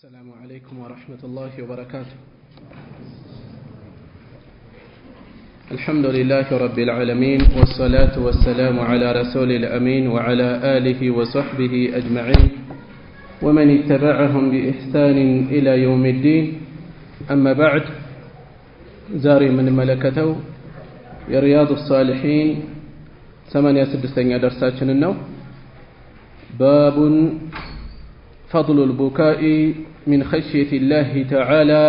السلام عليكم ورحمة الله وبركاته. الحمد لله رب العالمين والصلاة والسلام على رسول الأمين وعلى آله وصحبه أجمعين ومن اتبعهم بإحسان إلى يوم الدين. أما بعد، زاري من ملكته يا رياض الصالحين 86 درساتنا النو. باب فضل البكاء من خشية الله تعالى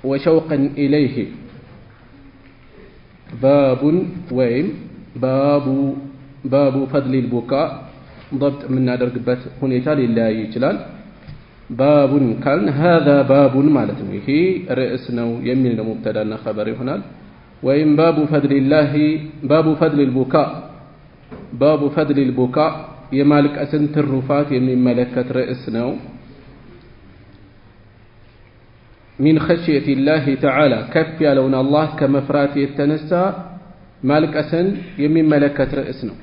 وشوقا إليه. باب ويم باب فضل البكاء ضبط من درجة هنيتا لله يجلال. باب كان هذا باب مالته هي رئيسنا يمين مبتدا خبر هنا. ويم باب فضل الله باب فضل البكاء باب فضل البكاء يمالك أسنت الرفات يمين ملكة رئيسنا من خشية الله تعالى كف يالون الله كمفرات يتنسى مالك أسن يمين ملكة رئيسنا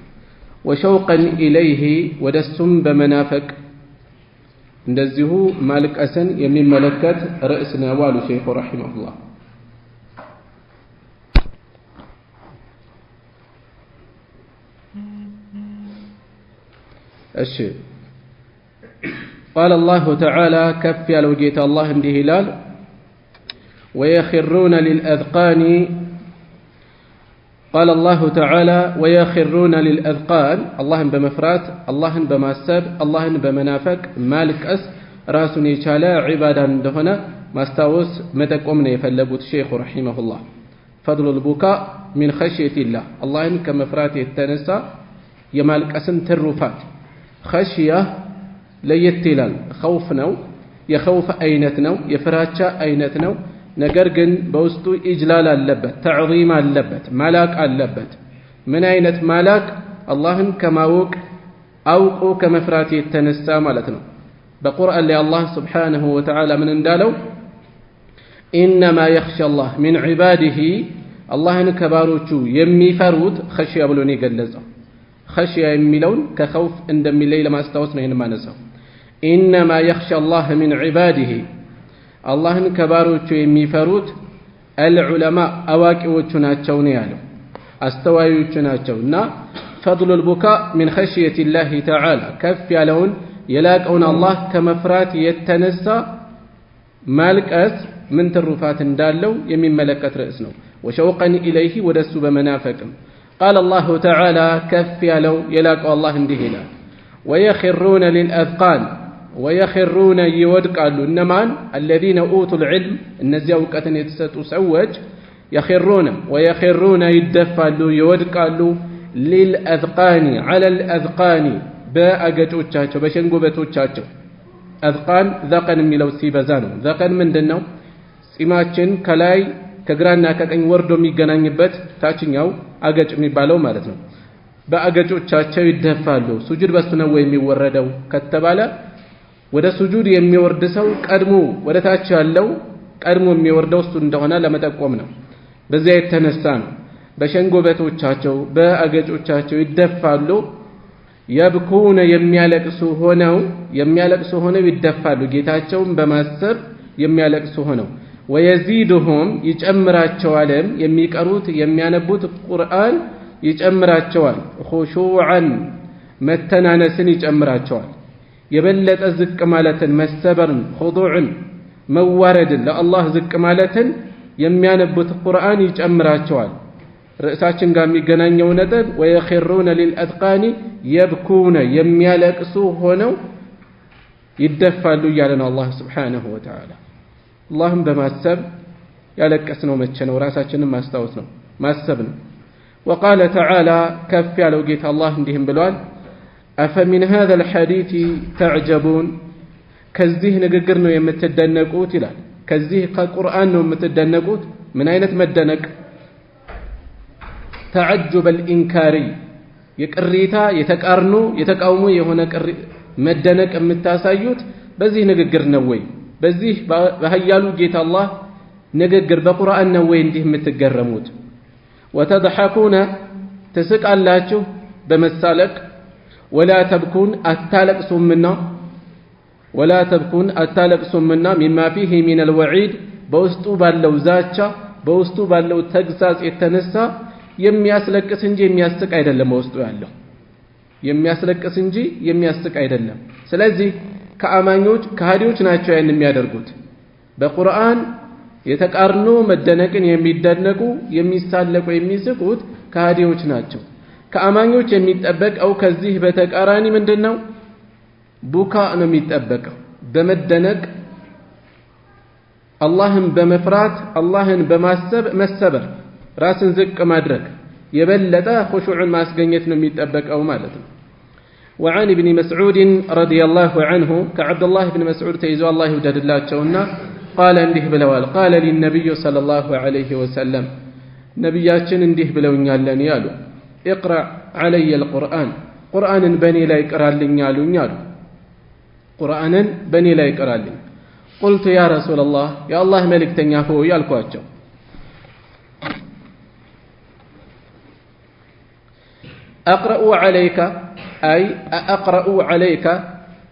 وشوقا إليه ودسم بمنافق ندزه مالك أسن يمين ملكة رئيسنا والو شيخ رحمه الله. الشيء قال الله تعالى كف يالو جيت الله اندي هلال ويخرون للأذقان. قال الله تعالى ويخرون للأذقان اللهم بمفرات اللهم بماسب اللهم بمنافق مالك أس راسن يشالا عبادا دهنا ماستاوس متقومنا يفلبوت الشيخ رحمه الله. فضل البكاء من خشية الله اللهم كمفرات يتنسى يمالك أسن ترفات خشية ليتلال خوف نو يخوف أينت نو يفراتشا أينت نو ነገር ግን በውስጡ ኢጅላል አለበት ተዕዚም አለበት ማላክ አለበት። ምን አይነት ማላክ? አላህን ከማወቅ አውቆ ከመፍራት የተነሳ ማለት ነው። በቁርአን ላይ አላህ Subhanahu Wa Ta'ala ምን እንዳለው إنما يخشى الله من عباده አላህን ከባሮቹ የሚፈሩት خشية ብሎ ነው የገለጸው። خشية የሚለውን ከخوፍ እንደሚለይ ለማስታወስ ነው ይሄን ማነሳው። إنما يخشى الله من عباده አላህን ከባሮቹ የሚፈሩት አልዑለማ አዋቂዎቹ ናቸው ነው ያለው፣ አስተዋዮቹ ናቸውና فضل البكاء من خشية الله تعالى ከፍ ያለውን የላቀውን አላህ ከመፍራት የተነሳ ማልቀስ ምን ትሩፋት እንዳለው የሚመለከት ርዕስ ነው። وشوقا إليه ወደሱ በመናፈቅም قال الله تعالى ከፍ ያለው የላቀው አላህ እንዲህ ይላል ويخرون للأذقان ويخرون يودقالو إنمان الذين أوتوا العلم النزي وقتن يتسطوا سوج يخرون ويخرون يدفالو يودقالو للأذقان على الأذقان بأجتوچاچو بشنغوبتوچاچو أذقان ذقن ميلو سيبزانو ذقن ምንድነው? ጺማችን ከላይ ከግራና ከቀኝ ወርዶ የሚገናኝበት ታችኛው አገጭ የሚባለው ማለት ነው። በአገጮቻቸው ይደፋሉ። ሱጁድ በሱ ነው የሚወረደው ከተባለ ወደ ሱጁድ የሚወርድ ሰው ቀድሞ ወደ ታች ያለው ቀድሞ የሚወርደው እሱ እንደሆነ ለመጠቆም ነው። በዚያ የተነሳ ነው በሸንጎበቶቻቸው በአገጮቻቸው ይደፋሉ። يبكون የሚያለቅሱ ሆነው ይደፋሉ። ጌታቸውን በማሰብ የሚያለቅሱ ሆነው ويزيدهم ይጨምራቸዋል። የሚቀሩት የሚያነቡት ቁርአን ይጨምራቸዋል። خشوعا መተናነስን ይጨምራቸዋል። የበለጠ ዝቅ ማለትን መሰበርን خضوعን መዋረድን ለአላህ ዝቅ ማለትን የሚያነቡት ቁርአን ይጨምራቸዋል። ርዕሳችን ጋር የሚገናኘው ነጥብ ويخرون للأذقان يبكون የሚያለቅሱ ሆነው ይደፋሉ እያለ ነው አላህ Subhanahu Wa Ta'ala። አላህን በማሰብ ያለቀስነው መቼ ነው? ራሳችንን ማስታወስ ነው ማሰብ ነው። وقال تعالى كف ያለው ጌታ አላህ እንዲህም ብሏል أفمن هذا الحديث تعجبون ከዚህ ንግግር ነው የምትደነቁት ይላል። ከዚህ ከቁርአን ነው የምትደነቁት። ምን አይነት መደነቅ? تعجب الإنكاري የቅሪታ የተቃርኖ የተቃውሞ የሆነ መደነቅ የምታሳዩት በዚህ ንግግር ነው ወይ? በዚህ በኃያሉ ጌታ አላህ ንግግር በቁርአን ነው ወይ እንዲህ የምትገረሙት? وتضحكون تسقالاችሁ በመሳለቅ ولا تبكون أتالك سمنا ولا تبكون أتالقسمنا مما فيه من الوعيد بوستو بالو زاچا بوستو بالو تغزاز يتنسى የሚያስለቅስ እንጂ የሚያስቅ አይደለም ወስጡ ያለው የሚያስለቅስ እንጂ የሚያስቅ አይደለም ስለዚህ ከአማኞች ከሃዲዎች ናቸው ያን የሚያደርጉት በቁርአን የተቃርኖ መደነቅን የሚደነቁ የሚሳለቁ የሚስቁት ከሃዲዎች ናቸው ከአማኞች የሚጠበቀው ከዚህ በተቃራኒ ምንድነው ቡካ ነው የሚጠበቀው በመደነቅ አላህን በመፍራት አላህን በማሰብ መሰበር ራስን ዝቅ ማድረግ የበለጠ ኹሹዕን ማስገኘት ነው የሚጠበቀው ማለት ነው وعن ابن مسعود رضي الله عنه كعبد الله بن مسعود تيزو الله يوجد الله تشونا قال انده بلوال قال للنبي صلى الله عليه وسلم نبياتشن انده بلونيالن يالو اقرأ علي القرآن قرآن بني لا يقرألن يالو قرآن بني لا يقرألن قلت يا رسول الله يا الله ملك تنيافو يالكواتشو أقرأ عليك أي أقرأ عليك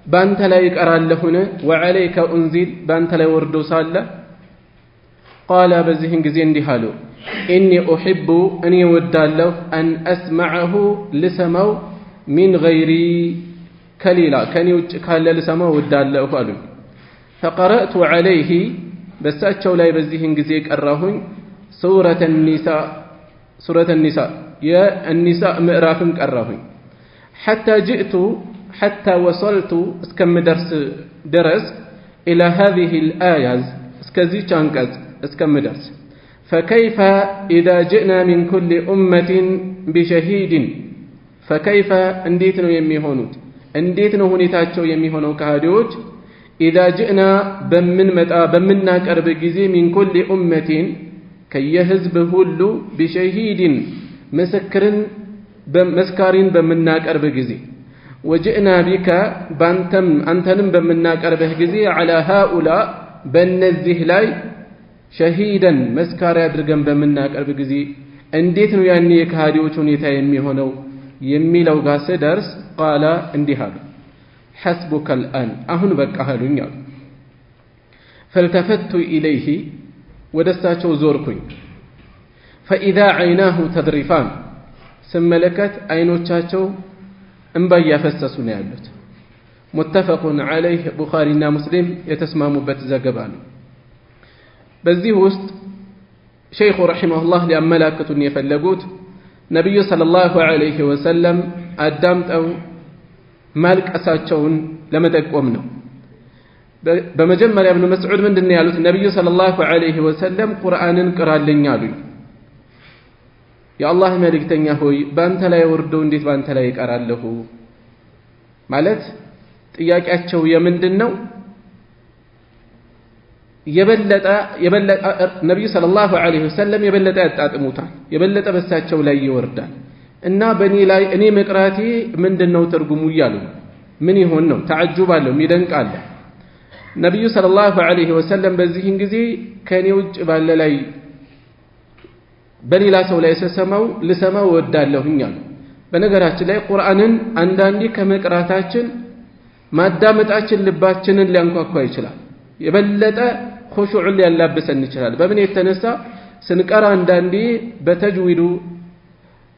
بانت لا يقرأ لهنا وعليك أنزل بانت لا يوردو صالة قال بزهن جزين دهالو إني أحب أن يودالله أن أسمعه لسمو من غيري كليلا كان يقال لسمو ودالله قالوا فقرأت عليه بس أتشو لا بزهن جزيك الرهن سورة النساء يا النساء مئرافن قراهن حتى وصلت اسكم درس إلى هذه الآية اسكزي چانكز اسكم درس فكيف إذا جئنا من كل أمة بشهيد فكيف انديتنو يميهونوت انديتنو هنيتاتشو يميهونو كهادوج إذا جئنا بمنا كرب جزي من كل أمة كي يهزب هلو بشهيد مسكارين بمناك أربع جزي وجئنا بك أنتم بمناك أربع جزي على هؤلاء بنزه لاي شهيدا مسكار يدرقن بمناك أربع جزي انديتنو يعني كهاديوچون يتايمي هونو يمي لو قاس درس قال اندهار حسبك الآن أهن بك أهلون فالتفت إليه ودستاچو زوركوين فإذا عيناه تذرفان سملكت عينوچاچو انبا يفسسون ያሉት متفق عليه بخارينا مسلم يتسمموበት ዘገባ ነው በዚህ ውስጥ ሸይኹ ረሂመሁላህ ሊያመላክቱን የፈለጉት ነብዩ ሰለላሁ ዐለይሂ ወሰለም አዳምጠው ማልቀሳቸውን ለመጠቆም ነው በመጀመሪያ ኢብኑ መስዑድ ምንድነው ያሉት ነብዩ ሰለላሁ ዐለይሂ ወሰለም ቁርአንን ቅራልኝ አሉኝ የአላህ መልእክተኛ ሆይ ባንተ ላይ ወርዶ እንዴት ባንተ ላይ ይቀራለሁ ማለት ጥያቄያቸው የምንድነው የበለጠ ነብዩ ሰለላሁ ዐለይሂ ወሰለም የበለጠ ያጣጥሙታል የበለጠ በሳቸው ላይ ይወርዳል እና በእኔ ላይ እኔ መቅራቴ ምንድነው ትርጉሙ ይያሉ ምን ይሆን ነው ተዓጅባለሁ ይደንቃል ነብዩ ሰለላሁ ዐለይሂ ወሰለም በዚህን ጊዜ ከኔ ውጭ ባለ ላይ በሌላ ሰው ላይ ልሰማው ወዳለሁኝ አሉ በነገራችን ላይ ቁርአንን አንዳንዴ ከመቅራታችን ማዳመጣችን ልባችንን ሊያንኳኳ ይችላል የበለጠ ኹሹዕ ሊያላብሰን ይችላል በምን የተነሳ ስንቀራ አንዳንዴ በተጅዊዱ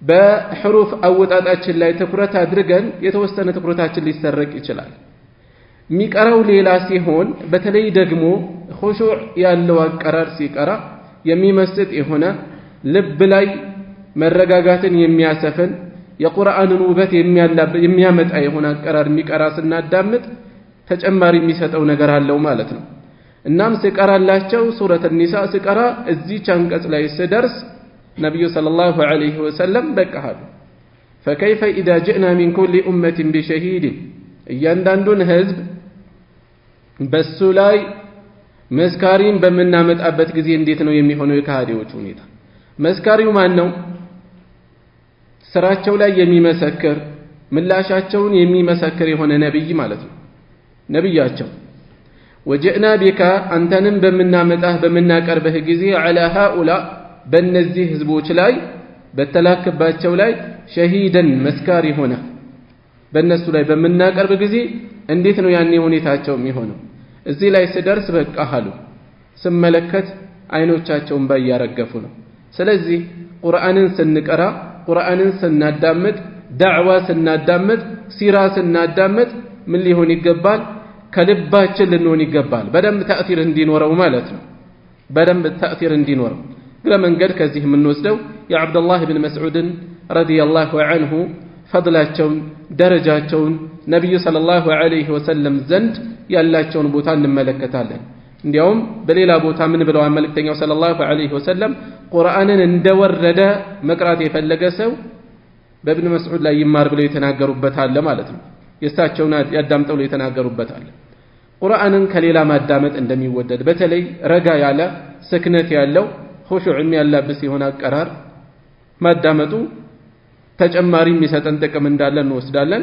በሕሩፍ አወጣጣችን ላይ ትኩረት አድርገን የተወሰነ ትኩረታችን ሊሰረቅ ይችላል ሚቀራው ሌላ ሲሆን በተለይ ደግሞ ኹሹዕ ያለው አቀራር ሲቀራ የሚመስጥ የሆነ ልብ ላይ መረጋጋትን የሚያሰፍን የቁርአንን ውበት የሚያመጣ የሆነ አቀራር ሚቀራ ስናዳምጥ ተጨማሪ የሚሰጠው ነገር አለው ማለት ነው እናም ሲቀራላቸው ሱረተ ኒሳ ሲቀራ እዚህ አንቀጽ ላይ ሲደርስ ነብዩ ሰለላሁ ዐለይሂ ወሰለም በቃሉ فكيف اذا جئنا من كل امه بشهيد እያንዳንዱን ህዝብ በሱ ላይ መስካሪን በመናመጣበት ጊዜ እንዴት ነው የሚሆነው የካህዲዎች ሁኔታ መስካሪው ማን ነው ስራቸው ላይ የሚመሰክር ምላሻቸውን የሚመሰክር የሆነ ነብይ ማለት ነው ነብያቸው ወጀእና ቢካ አንተንም በመናመጣህ በመናቀርበህ ጊዜ على هؤلاء በእነዚህ ህዝቦች ላይ በተላከባቸው ላይ ሸሂደን መስካሪ ሆነ በእነሱ ላይ በመናቀርብ ጊዜ እንዴት ነው ያኔ ሁኔታቸው የሚሆነው? እዚህ ላይ ስደርስ በቃ አሉ ስመለከት አይኖቻቸውን ባያረገፉ ነው። ስለዚህ ቁርአንን ስንቀራ፣ ቁርአንን ስናዳምጥ፣ ዳዕዋ ስናዳምጥ፣ ሲራ ስናዳምጥ ምን ሊሆን ይገባል? ከልባችን ልንሆን ይገባል። በደንብ ተእሲር እንዲኖረው ማለት ነው። በደንብ ተእሲር እንዲኖረው ግለ መንገድ ከዚህ የምንወስደው የአብዱላህ ብን መስዑድን ረዲየላሁ ዐንሁ ፈድላቸውን ደረጃቸውን ነብዩ ሰለላሁ ዐለይሂ ወሰለም ዘንድ ያላቸውን ቦታ እንመለከታለን። እንዲያውም በሌላ ቦታ ምን ብለዋል መልእክተኛው ሰለላሁ ዐለይሂ ወሰለም? ቁርአንን እንደወረደ መቅራት የፈለገ ሰው በኢብኑ መስዑድ ላይ ይማር ብለው የተናገሩበት አለ ማለት ነው። የእሳቸውን ያዳምጠው ብለው የተናገሩበት አለ። ቁርአንን ከሌላ ማዳመጥ እንደሚወደድ በተለይ ረጋ ያለ ስክነት ያለው ኹሹዕ የሚያላብስ የሆነ አቀራር ማዳመጡ ተጨማሪ የሚሰጠን ጥቅም እንዳለ እንወስዳለን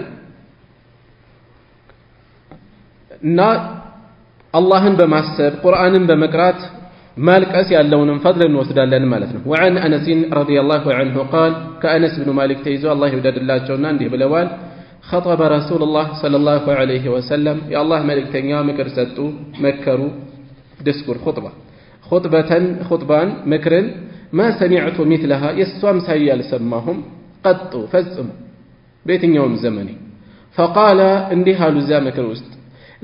እና አላህን በማሰብ ቁርአንን በመቅራት ማልቀስ ያለውንም ፈድል እንወስዳለን ማለት ነው። وعن أنس رضي الله عنه قال كأنس بن مالك ተይዞ አላህ ይወደድላቸውና እንዲህ ብለዋል خطب رسول الله صلى الله عليه وسلم يا الله መልእክተኛ ምክር ሰጡ መከሩ ድስኩር خطبان ምክርን ما سمعت مثلها የሷም ሳይያል ሰማሁም قط ፈጽሙ በየትኛውም ዘመኔ فقال እንዲህ አሉ እዛ ምክር ውስጥ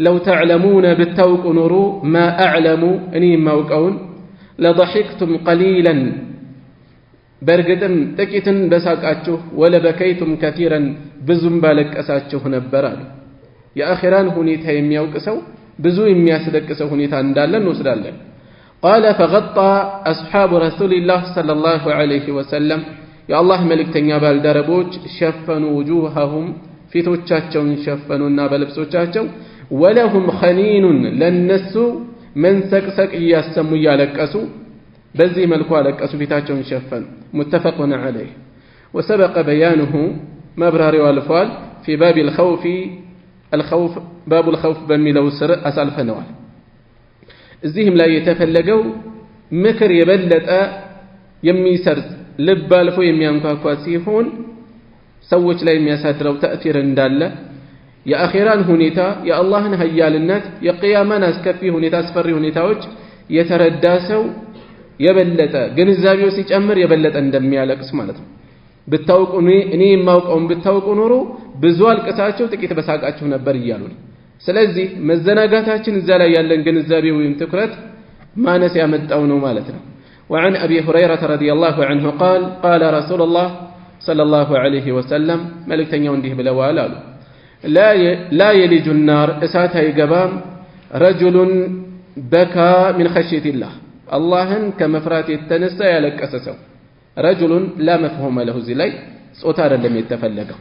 لو تعلمون بالتوق نورو ما أعلم أني موقعون لضحكتم قليلا برقدم تكيتن بساقاتشو ولا بكيتم كثيرا بزنبالك أساتشو نبرال يا أخيران هنيتها يميوكسو بزو يمياسدكسو هنيتها ندالا نسدالا قال فغطى أصحاب رسول الله صلى الله عليه وسلم يا الله ملك تنيابال دربوج شفنوا وجوههم في توچاچون شفنوا نابلبسوچاچو ولهم خنين لنسو من سكسك ياسمو يالكسو بزي ملكو علكسو فيتاچون شفن متفق عليه وسبق بيانه مبرر والفال في باب الخوف باب الخوف بميلو سر أسالفنوال እዚህም ላይ የተፈለገው ምክር የበለጠ የሚሰርጽ ልብ አልፎ የሚያንኳኳ ሲሆን ሰዎች ላይ የሚያሳድረው ተእሲር እንዳለ የአኺራን ሁኔታ የአላህን ኃያልነት የቂያማን አስከፊ ሁኔታ አስፈሪ ሁኔታዎች የተረዳ ሰው የበለጠ ግንዛቤው ሲጨምር የበለጠ እንደሚያለቅስ ማለት ነው። ብታውቁ እኔ የማውቀውን ብታውቁ ኖሮ ብዙ አልቅሳችሁ ጥቂት በሳቃችሁ ነበር እያሉ ነው። ስለዚህ መዘናጋታችን እዛ ላይ ያለን ግንዛቤ ወይም ትኩረት ማነስ ያመጣው ነው ማለት ነው። وعن أبي هريرة رضي الله عنه قال قال رسول الله صلى الله عليه وسلم ملكتنيا እንዲህ ብለዋል አሉ لا يلج النار እሳት አይገባም رجل بكى من خشية الله አላህን ከመፍራት የተነሳ ያለቀሰ ሰው رجل لا مفهوم له እዚህ ላይ ጾታ አይደለም የተፈለገው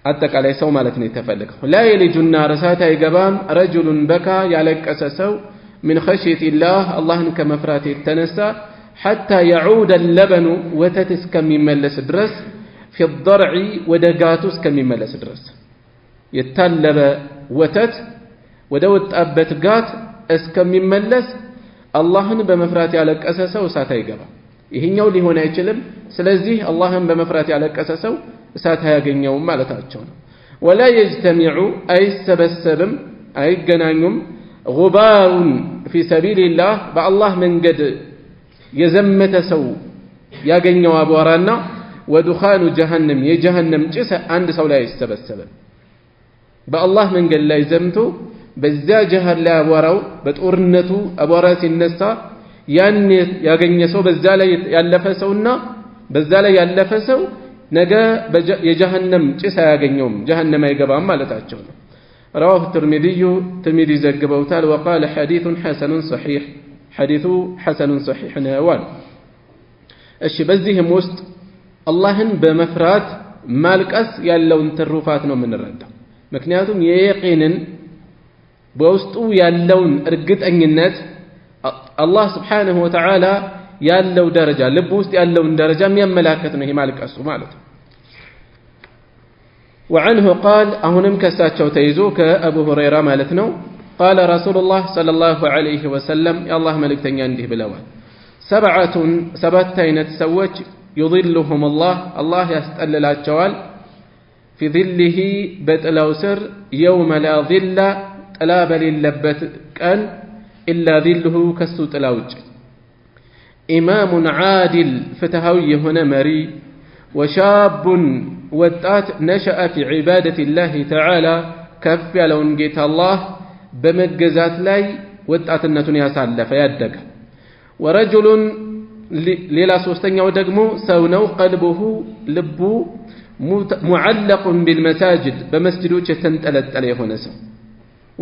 አጠቃላይ ሰው ማለት ነው የተፈለገው لا يلج النار እሳት አይገባም رجل بكى ያለቀሰ ሰው من خشية الله አላህን ከመፍራት የተነሳ حتى يعود اللبن ወተት እስከሚመለስ ድረስ في الضرع ወደጋቱ እስከሚመለስ ድረስ የታለበ ወተት ወደ ወጣበት ጋት እስከሚመለስ አላህን በመፍራት ያለቀሰ ሰው እሳት አይገባም። ይሄኛው ሊሆን አይችልም። ስለዚህ አላህን በመፍራት ያለቀሰ ሰው እሳት አያገኘውም ማለታቸው ነው። ولا يجتمع አይሰበሰብም አይገናኙም غبار في سبيل الله በአላህ መንገድ የዘመተ ሰው ያገኘው አቧራና ወዱኻኑ ጀሃነም የጀሃነም ጭስ አንድ ሰው ላይ አይሰበሰብም። በአላህ መንገድ ላይ ዘምቶ በዚያ ጀሃን ላይ አቧራው በጦርነቱ አቧራ ሲነሳ ያን ያገኘ ሰው በዛ ላይ ያለፈ ሰውና በዛ ላይ ያለፈ ሰው ነገ የጀሃነም ጭስ አያገኘውም ጀሃነም አይገባም ማለታቸው ነው። رواه الترمذي ዘግበውታል وقال حديث حسن صحيح حديث حسن صحيح ነዋል። እሺ በዚህም ውስጥ አላህን በመፍራት ማልቀስ ያለውን ትሩፋት ነው የምንረዳው። ምክንያቱም የየቂንን በውስጡ ያለውን እርግጠኝነት አላህ Subhanahu Wa Ta'ala ያለው ደረጃ ልብ ውስጥ ያለውን ደረጃ የሚያመላክት ነው ይሄ ማልቀሱ ማለት ነው። وعنه قال أهنم كساتشو تيزو كأبو هريرة مالتنو قال رسول الله صلى الله عليه وسلم يا الله ملك تنيانده بلوان سبعة تينت سوج يظلهم الله يستقلل الجوال في ظله بتلاو سر يوم لا ظل ጥላ በሌለበት ቀን إلا ظله ከሱ ጥላ ውጭ إمام عادل ፍትሃዊ የሆነ መሪ وشاب ወጣት نشأ في عبادة الله تعالى ከፍ ያለውን ጌታ አላህ በመገዛት ላይ ወጣትነቱን ያሳለፈ ያደገ ورجل ሌላ ሶስተኛው ደግሞ ሰው ነው قلبه ልቡ معلق بالمساجد በመስጂዶች የተንጠለጠለ የሆነ ሰው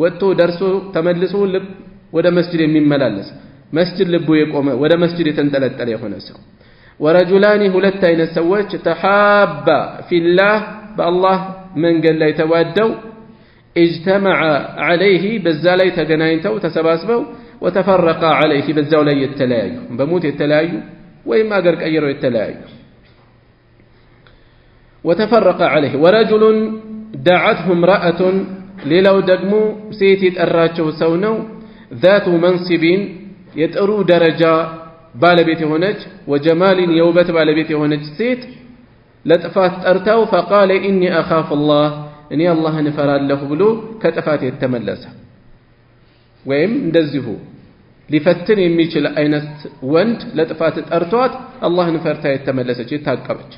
ወጥቶ ደርሶ ተመልሶ ልብ ወደ መስጂድ የሚመላለስ መስጂድ ልቡ የቆመ ወደ መስጂድ የተንጠለጠለ የሆነ ሰው ورجلان ሁለት አይነት ሰዎች تحابا في الله بالله መንገድ ላይ ተዋደው اجتمع عليه በዛ ላይ ተገናኝተው ተሰባስበው وتفرقا عليه በዛው ላይ የተለያዩ በሞት የተለያዩ ወይም አገር ቀይረው የተለያዩ وتفرقا عليه ورجل دعته امرأة ሌላው ደግሞ ሴት የጠራቸው ሰው ነው ذات منصب የጥሩ ደረጃ ባለቤት የሆነች وجمال የውበት ባለቤት የሆነች ሴት ለጥፋት ጠርታው فقال إني أخاف الله እኔ አላህን እፈራለሁ ብሎ ከጥፋት የተመለሰ ወይም እንደዚሁ ሊፈትን የሚችል አይነት ወንድ ለጥፋት ጠርቷት አላህን ፈርታ የተመለሰች የታቀበች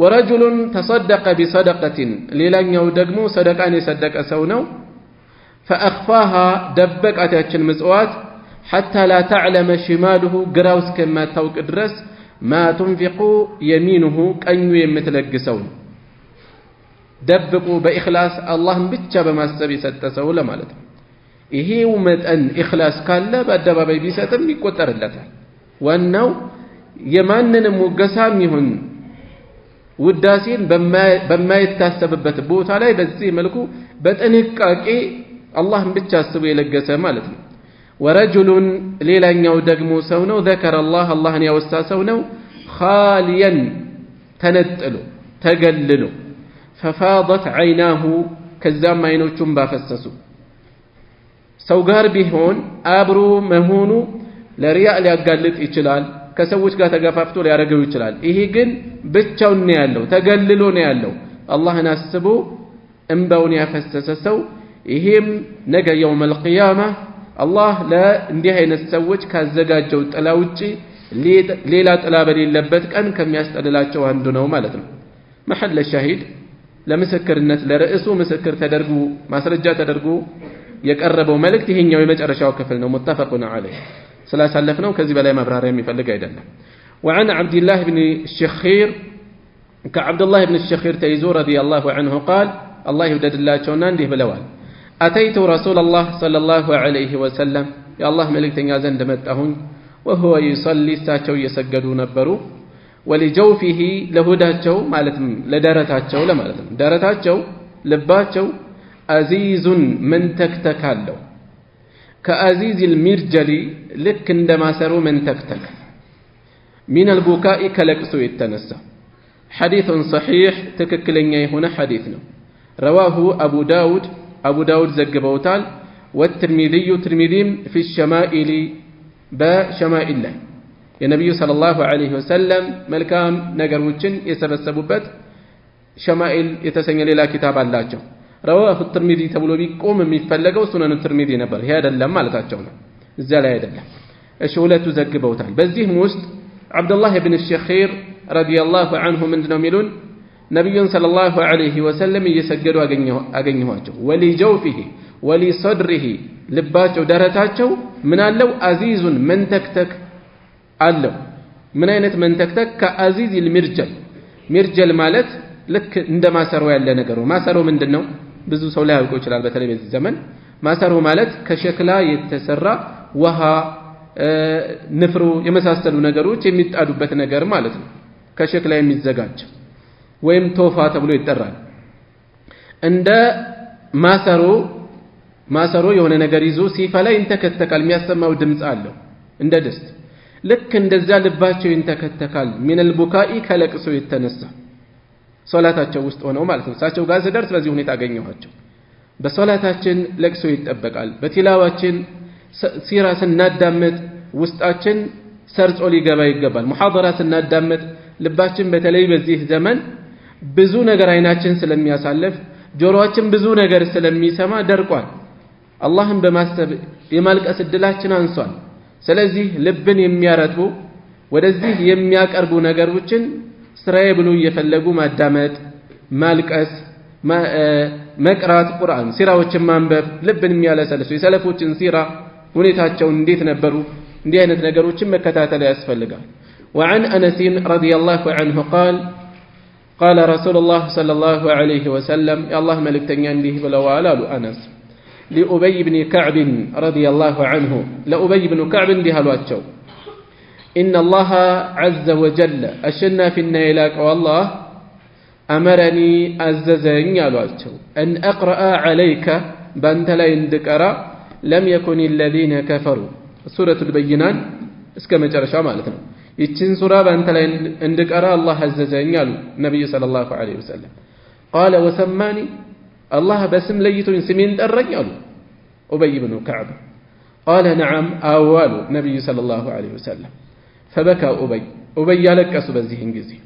ورجل تصدق بصدقة ሌላኛው ደግሞ ሰደቃን የሰደቀ ሰው ነው فأخفاها ደበቃት ያችን ምጽዋት حتى لا تعلم شماله ግራው እስከማታውቅ ድረስ ما تنفق يمينه ቀኙ የምትለግሰው ደብቁ በኢኽላስ አላህን ብቻ በማሰብ የሰጠ ሰው ለማለት ነው ይሄው መጠን ኢኽላስ ካለ በአደባባይ ቢሰጥም ይቆጠርለታል ዋናው የማንንም ወገሳም ይሁን ውዳሴን በማይታሰብበት ቦታ ላይ በዚህ መልኩ በጥንቃቄ አላህን ብቻ አስቦ የለገሰ ማለት ነው ورجل ሌላኛው ደግሞ ሰው ነው ذكر الله አላህን ያወሳ ሰው ነው خاليا ተነጥሎ ተገልሎ ففاضت عيناه ከዛም አይኖቹም ባፈሰሱ ሰው ጋር ቢሆን አብሮ መሆኑ ለሪያ ሊያጋልጥ ይችላል ከሰዎች ጋር ተጋፋፍቶ ሊያረገው ይችላል ይሄ ግን ብቻውን ነው ያለው ተገልሎ ነው ያለው አላህን አስቦ እንባውን ያፈሰሰ ሰው ይሄም ነገ يوم القيامة አላህ ለእንዲህ አይነት ሰዎች ካዘጋጀው ጥላ ውጪ ሌላ ጥላ በሌለበት ቀን ከሚያስጠልላቸው አንዱ ነው ማለት ነው محل الشاهد ለምስክርነት ለርዕሱ ምስክር ተደርጎ ማስረጃ ተደርጎ የቀረበው መልእክት ይሄኛው የመጨረሻው ክፍል ነው متفقون عليه ስላሳለፍነው ከዚህ በላይ ማብራሪያ የሚፈልግ አይደለም وعن عبد الله بن الشخير كعبد الله بن الشخير تيزو رضي الله عنه قال الله يوددلاቸውና እንዲህ ብለዋል أتيت رسول الله صلى الله عليه وسلم يا الله መልእክተኛ ዘንድ መጣሁኝ وهو يصلي እሳቸው እየሰገዱ ነበሩ ولجوفه ለሆዳቸው ማለትም ለደረታቸው ለማለት ነው ደረታቸው ልባቸው عزيز من تكتكالو كعزيز المرجل لك عندما سروا من تكتك من البكاء كلكسو يتنسى حديث صحيح تككلن هنا حديثنا رواه أبو داود زقبوتال والترمذي ترمذي في الشمائل بشمائل الله النبي صلى الله عليه وسلم ملكام نقروتشن يسبسبوبت شمائل يتسنى للا كتاب الله رواه الترمذي تبلو بيقوم የሚፈልገው ሱነን الترمذي ነበር ይሄ አይደለም ማለታቸው ነው እዛ ላይ አይደለም እሺ ሁለቱ ዘግበውታል በዚህም ውስጥ አብዱላህ ኢብኑ الشخير رضي الله عنه ምንድነው የሚሉን ነብዩን ሰለላሁ ዐለይሂ ወሰለም እየሰገዱ አገኘኋቸው ወሊጀውፊሂ ወሊሰድሪሂ ልባቸው ደረታቸው ምን አለው አዚዙን መንተክተክ አለው ምን አይነት መንተክተክ ከአዚዝ المرجل ሚርጀል ማለት ልክ እንደ ማሰሮ ያለ ነገር ነው ማሰሮ ምንድነው ብዙ ሰው ላይ ያውቀው ይችላል በተለይ በዚህ ዘመን ማሰሮ ማለት ከሸክላ የተሰራ ውሃ ንፍሩ የመሳሰሉ ነገሮች የሚጣዱበት ነገር ማለት ነው ከሸክላ የሚዘጋጅ ወይም ቶፋ ተብሎ ይጠራል እንደ ማሰሮ የሆነ ነገር ይዞ ሲፈላ ይንተከተካል የሚያሰማው ድምጽ አለው እንደ ድስት ልክ እንደዛ ልባቸው ይንተከተካል من البكاء ከለቅሶ የተነሳ ሶላታቸው ውስጥ ሆነው ማለት ነው ሳቸው ጋር ዘደርስ በዚህ ሁኔታ አገኘኋቸው በሶላታችን ለቅሶ ይጠበቃል በቲላዋችን ሲራ ስናዳምጥ ውስጣችን ሰርጾ ሊገባ ይገባል ሙሐደራ ስናዳምጥ ልባችን በተለይ በዚህ ዘመን ብዙ ነገር አይናችን ስለሚያሳልፍ ጆሮአችን ብዙ ነገር ስለሚሰማ ደርቋል አላህን በማሰብ የማልቀስ እድላችን አንሷል ስለዚህ ልብን የሚያረጥቡ ወደዚህ የሚያቀርቡ ነገሮችን ስራዬ ብሎ እየፈለጉ ማዳመጥ ማልቀስ መቅራት ቁርአን ሲራዎችን ማንበብ ልብን የሚያለሰልሱ የሰለፎችን ሲራ ሁኔታቸው እንዴት ነበሩ እንዲህ አይነት ነገሮችን መከታተል ያስፈልጋል وعن أنس رضي الله عنه قال رسول الله صلى الله عليه وسلم يا الله ملك تنيانده بلوال أنس لأبي بن كعب رضي الله عنه لأبي بن كعب دهالواتشو إن الله عز وجل أشنا في النيلاك والله أمرني أززني الواتشو أن أقرأ عليك بانت لا يندكرا لم يكن الذين كفروا سورة البينان اسكما جرشا مالتنا يتشن سورة بانت لا يندكرا الله أززني النبي صلى الله عليه وسلم قال وسماني الله بسم ليتو سمين الرجل أبي بن كعب قال نعم أول نبي صلى الله عليه وسلم فبكى أبي يلك أسبزهن جزي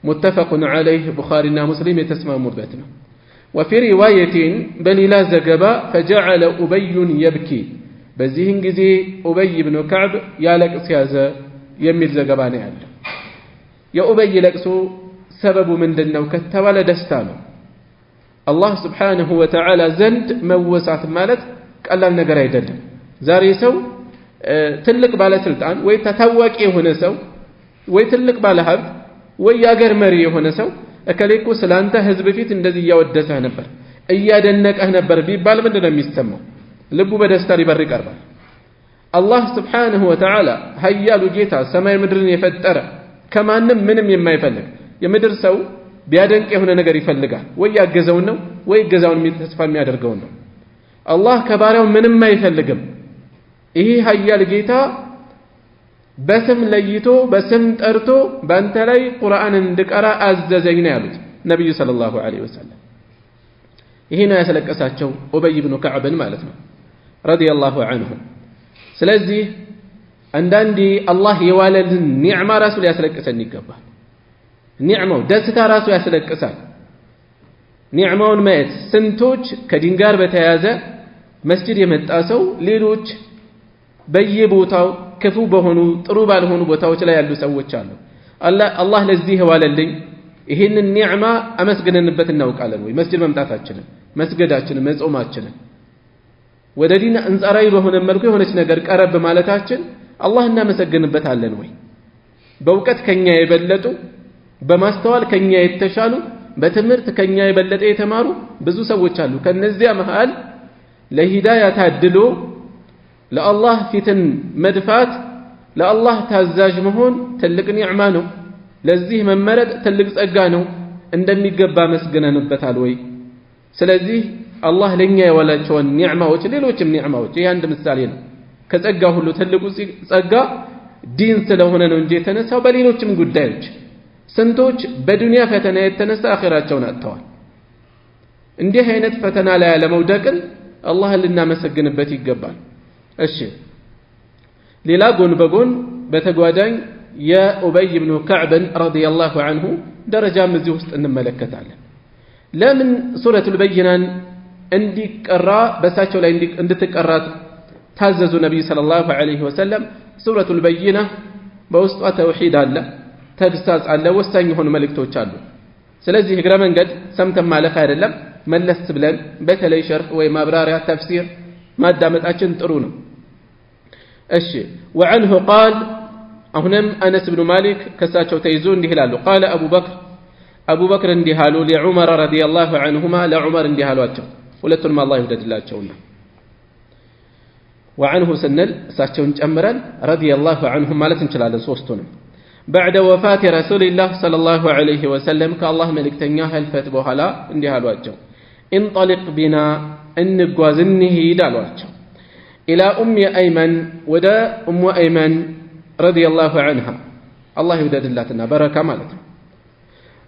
متفق عليه بخارينا مسلم تسمى مربتنا وفي رواية بل لا زقبا فجعل أبي يبكي بزهن جزي أبي بن كعب يلك سيازة يميل زقباني على يا أبي لكسو سبب من دنو كتوال دستانو الله سبحانه وتعالى زند موسعت مالت قال لنا نقر يدلم زاري سو تلك بالا سلطان ويتتوك هنا سو ويتلك بالا حب وياقر مري هنا سو أكليكو سلانتا هزب فيت اندزي يودسها نبر ايادنك اهنبر بيبال من دنم يستمو لبو بدستاري برق أربع الله سبحانه وتعالى هيا لجيتا سماي مدرن يفتر كما نم منم يما يفلق يمدر سو ቢያደንቅ የሆነ ነገር ይፈልጋል ወይ ያገዘው ነው ወይ ገዛውን ተስፋ የሚያደርገው ነው አላህ ከባሪያው ምንም አይፈልግም ይሄ ኃያል ጌታ በስም ለይቶ በስም ጠርቶ ባንተ ላይ ቁርአንን እንድቀራ አዘዘኝ ነው ያሉት ነብዩ ሰለላሁ ዐለይሂ ወሰለም ይሄ ነው ያስለቀሳቸው ኡበይ ኢብኑ ከዕብን ማለት ነው ረዲየላሁ ዐንሁ ስለዚህ አንዳንዴ አላህ የዋለልን ኒዕማ ራሱ ሊያስለቅሰን ይገባል ኒዕማው ደስታ ራሱ ያስለቅሳል ኒዕማውን ማየት ስንቶች ከዲን ጋር በተያያዘ መስጂድ የመጣ ሰው ሌሎች በየቦታው ክፉ በሆኑ ጥሩ ባልሆኑ ቦታዎች ላይ ያሉ ሰዎች አሉ አላህ ለዚህ ዋለልኝ ይሄንን ኒዕማ አመስግነንበት እናውቃለን ወይ መስጂድ መምጣታችንን መስገዳችንን መጾማችንን ወደ ዲን አንጻራዊ በሆነ መልኩ የሆነች ነገር ቀረብ ማለታችን አላህ እናመሰግንበታለን ወይ በእውቀት ከኛ የበለጡ በማስተዋል ከኛ የተሻሉ በትምህርት ከኛ የበለጠ የተማሩ ብዙ ሰዎች አሉ ከነዚያ መሃል ለሂዳያ ታድሎ ለአላህ ፊትን መድፋት ለአላህ ታዛዥ መሆን ትልቅ ኒዕማ ነው ለዚህ መመረጥ ትልቅ ጸጋ ነው እንደሚገባ መስገነንበታል ወይ ስለዚህ አላህ ለኛ የዋላቸውን ኒዕማዎች ሌሎችም ኒዕማዎች ይሄ አንድ ምሳሌ ነው ከጸጋ ሁሉ ትልቁ ጸጋ ዲን ስለሆነ ነው እንጂ የተነሳው በሌሎችም ጉዳዮች ስንቶች በዱንያ ፈተና የተነሳ አኺራቸውን አጥተዋል እንዲህ አይነት ፈተና ላይ ለመውደቅን አላህን ልናመሰግንበት ይገባል እሺ ሌላ ጎን በጎን በተጓዳኝ የኡበይ ኢብኑ ከዕብን ረዲየላሁ ዐንሁ ደረጃም እዚህ ውስጥ እንመለከታለን ለምን ሱረቱል በይናን እንዲቀራ በሳቸው ላይ እንድትቀራ ታዘዙ ነብዩ ሰለላሁ ዐለይሂ ወሰለም ሱረቱል በይና በውስጧ ተውሂድ አለ ተግሳጽ አለ ወሳኝ የሆኑ መልእክቶች አሉ ስለዚህ እግረ መንገድ ሰምተን ማለፍ አይደለም መለስ ብለን በተለይ ሸርህ ወይ ማብራሪያ ተፍሲር ማዳመጣችን ጥሩ ነው እሺ وعنه قال አሁንም አነስ ኢብኑ ማሊክ ከሳቸው ተይዞ እንዲህ ይላሉ قال አቡ በክር እንዲህ አሉ ለዑመር ረዲየላሁ ዐንሁማ ለዑመር እንዲህ አሏቸው ሁለቱንም አላህ ይወደድላቸውና وعنه سنل እሳቸውን ጨምረን ረዲየላሁ ዐንሁም ማለት እንችላለን ሶስቱንም بعد وفاة رسول الله صلى الله عليه وسلم كالله ملكتنيا هلفت بوهلا اندي هالواجو انطلق بنا انقواز النهيد الواجو إلى أم أيمن ودا أم أيمن رضي الله عنها الله يودد اللاتنا بركة مالتها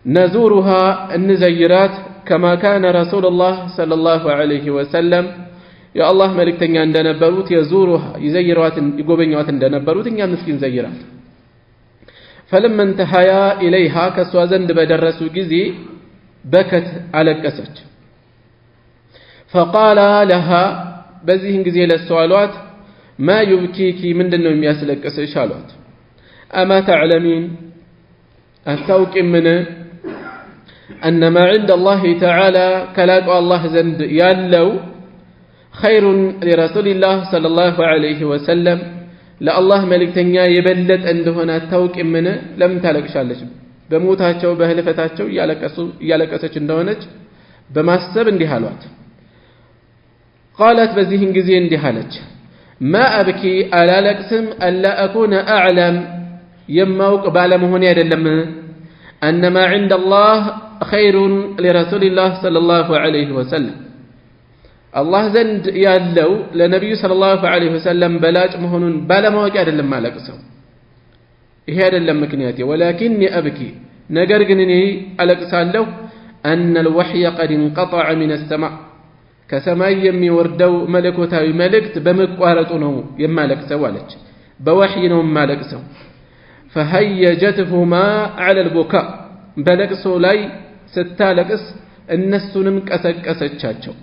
نزورها النزيرات كما كان رسول الله صلى الله عليه وسلم يا الله ملكتنيا عندنا بروت يزورها يزيرات يقوبنيات عندنا بروت يا مسكين زيرات فلما انتهيا إليها كسوازن بدرسوا جزي بكت على الكسج فقال لها بزيهن جزي للسؤالات ما يبكيك من دنو يسلك شالوت أما تعلمين أتوك من أن ما عند الله تعالى كلاك الله زند يالو خير لرسول الله صلى الله عليه وسلم لا الله ملك تنيا يبلد عنده هنا توك من لم تلك شالش بموتاتشو بهلفتاتشو يالكسو عندهونج بماسب اندهالوات قالت بزيهن جزي اندهالج ما أبكي ألا لكسم ألا أكون أعلم يموك بالمهن يدلم أن ما عند الله خير لرسول الله صلى الله عليه وسلم الله زند يالو لنبي صلى الله عليه وسلم بلاج مهن بالموك يدلم ما لكسم هذا اللم مكنياتي ولكني أبكي نقرقنني ألكسالو أن الوحي قد انقطع من السماء كسماء يمي وردو ملكوتاوي ملكت بمقوارتونه يما لكسو عليك بوحينهم ما لكسو فهيجتهما على البكاء بلكسو لاي ستالكس النسنم كسكسچاچو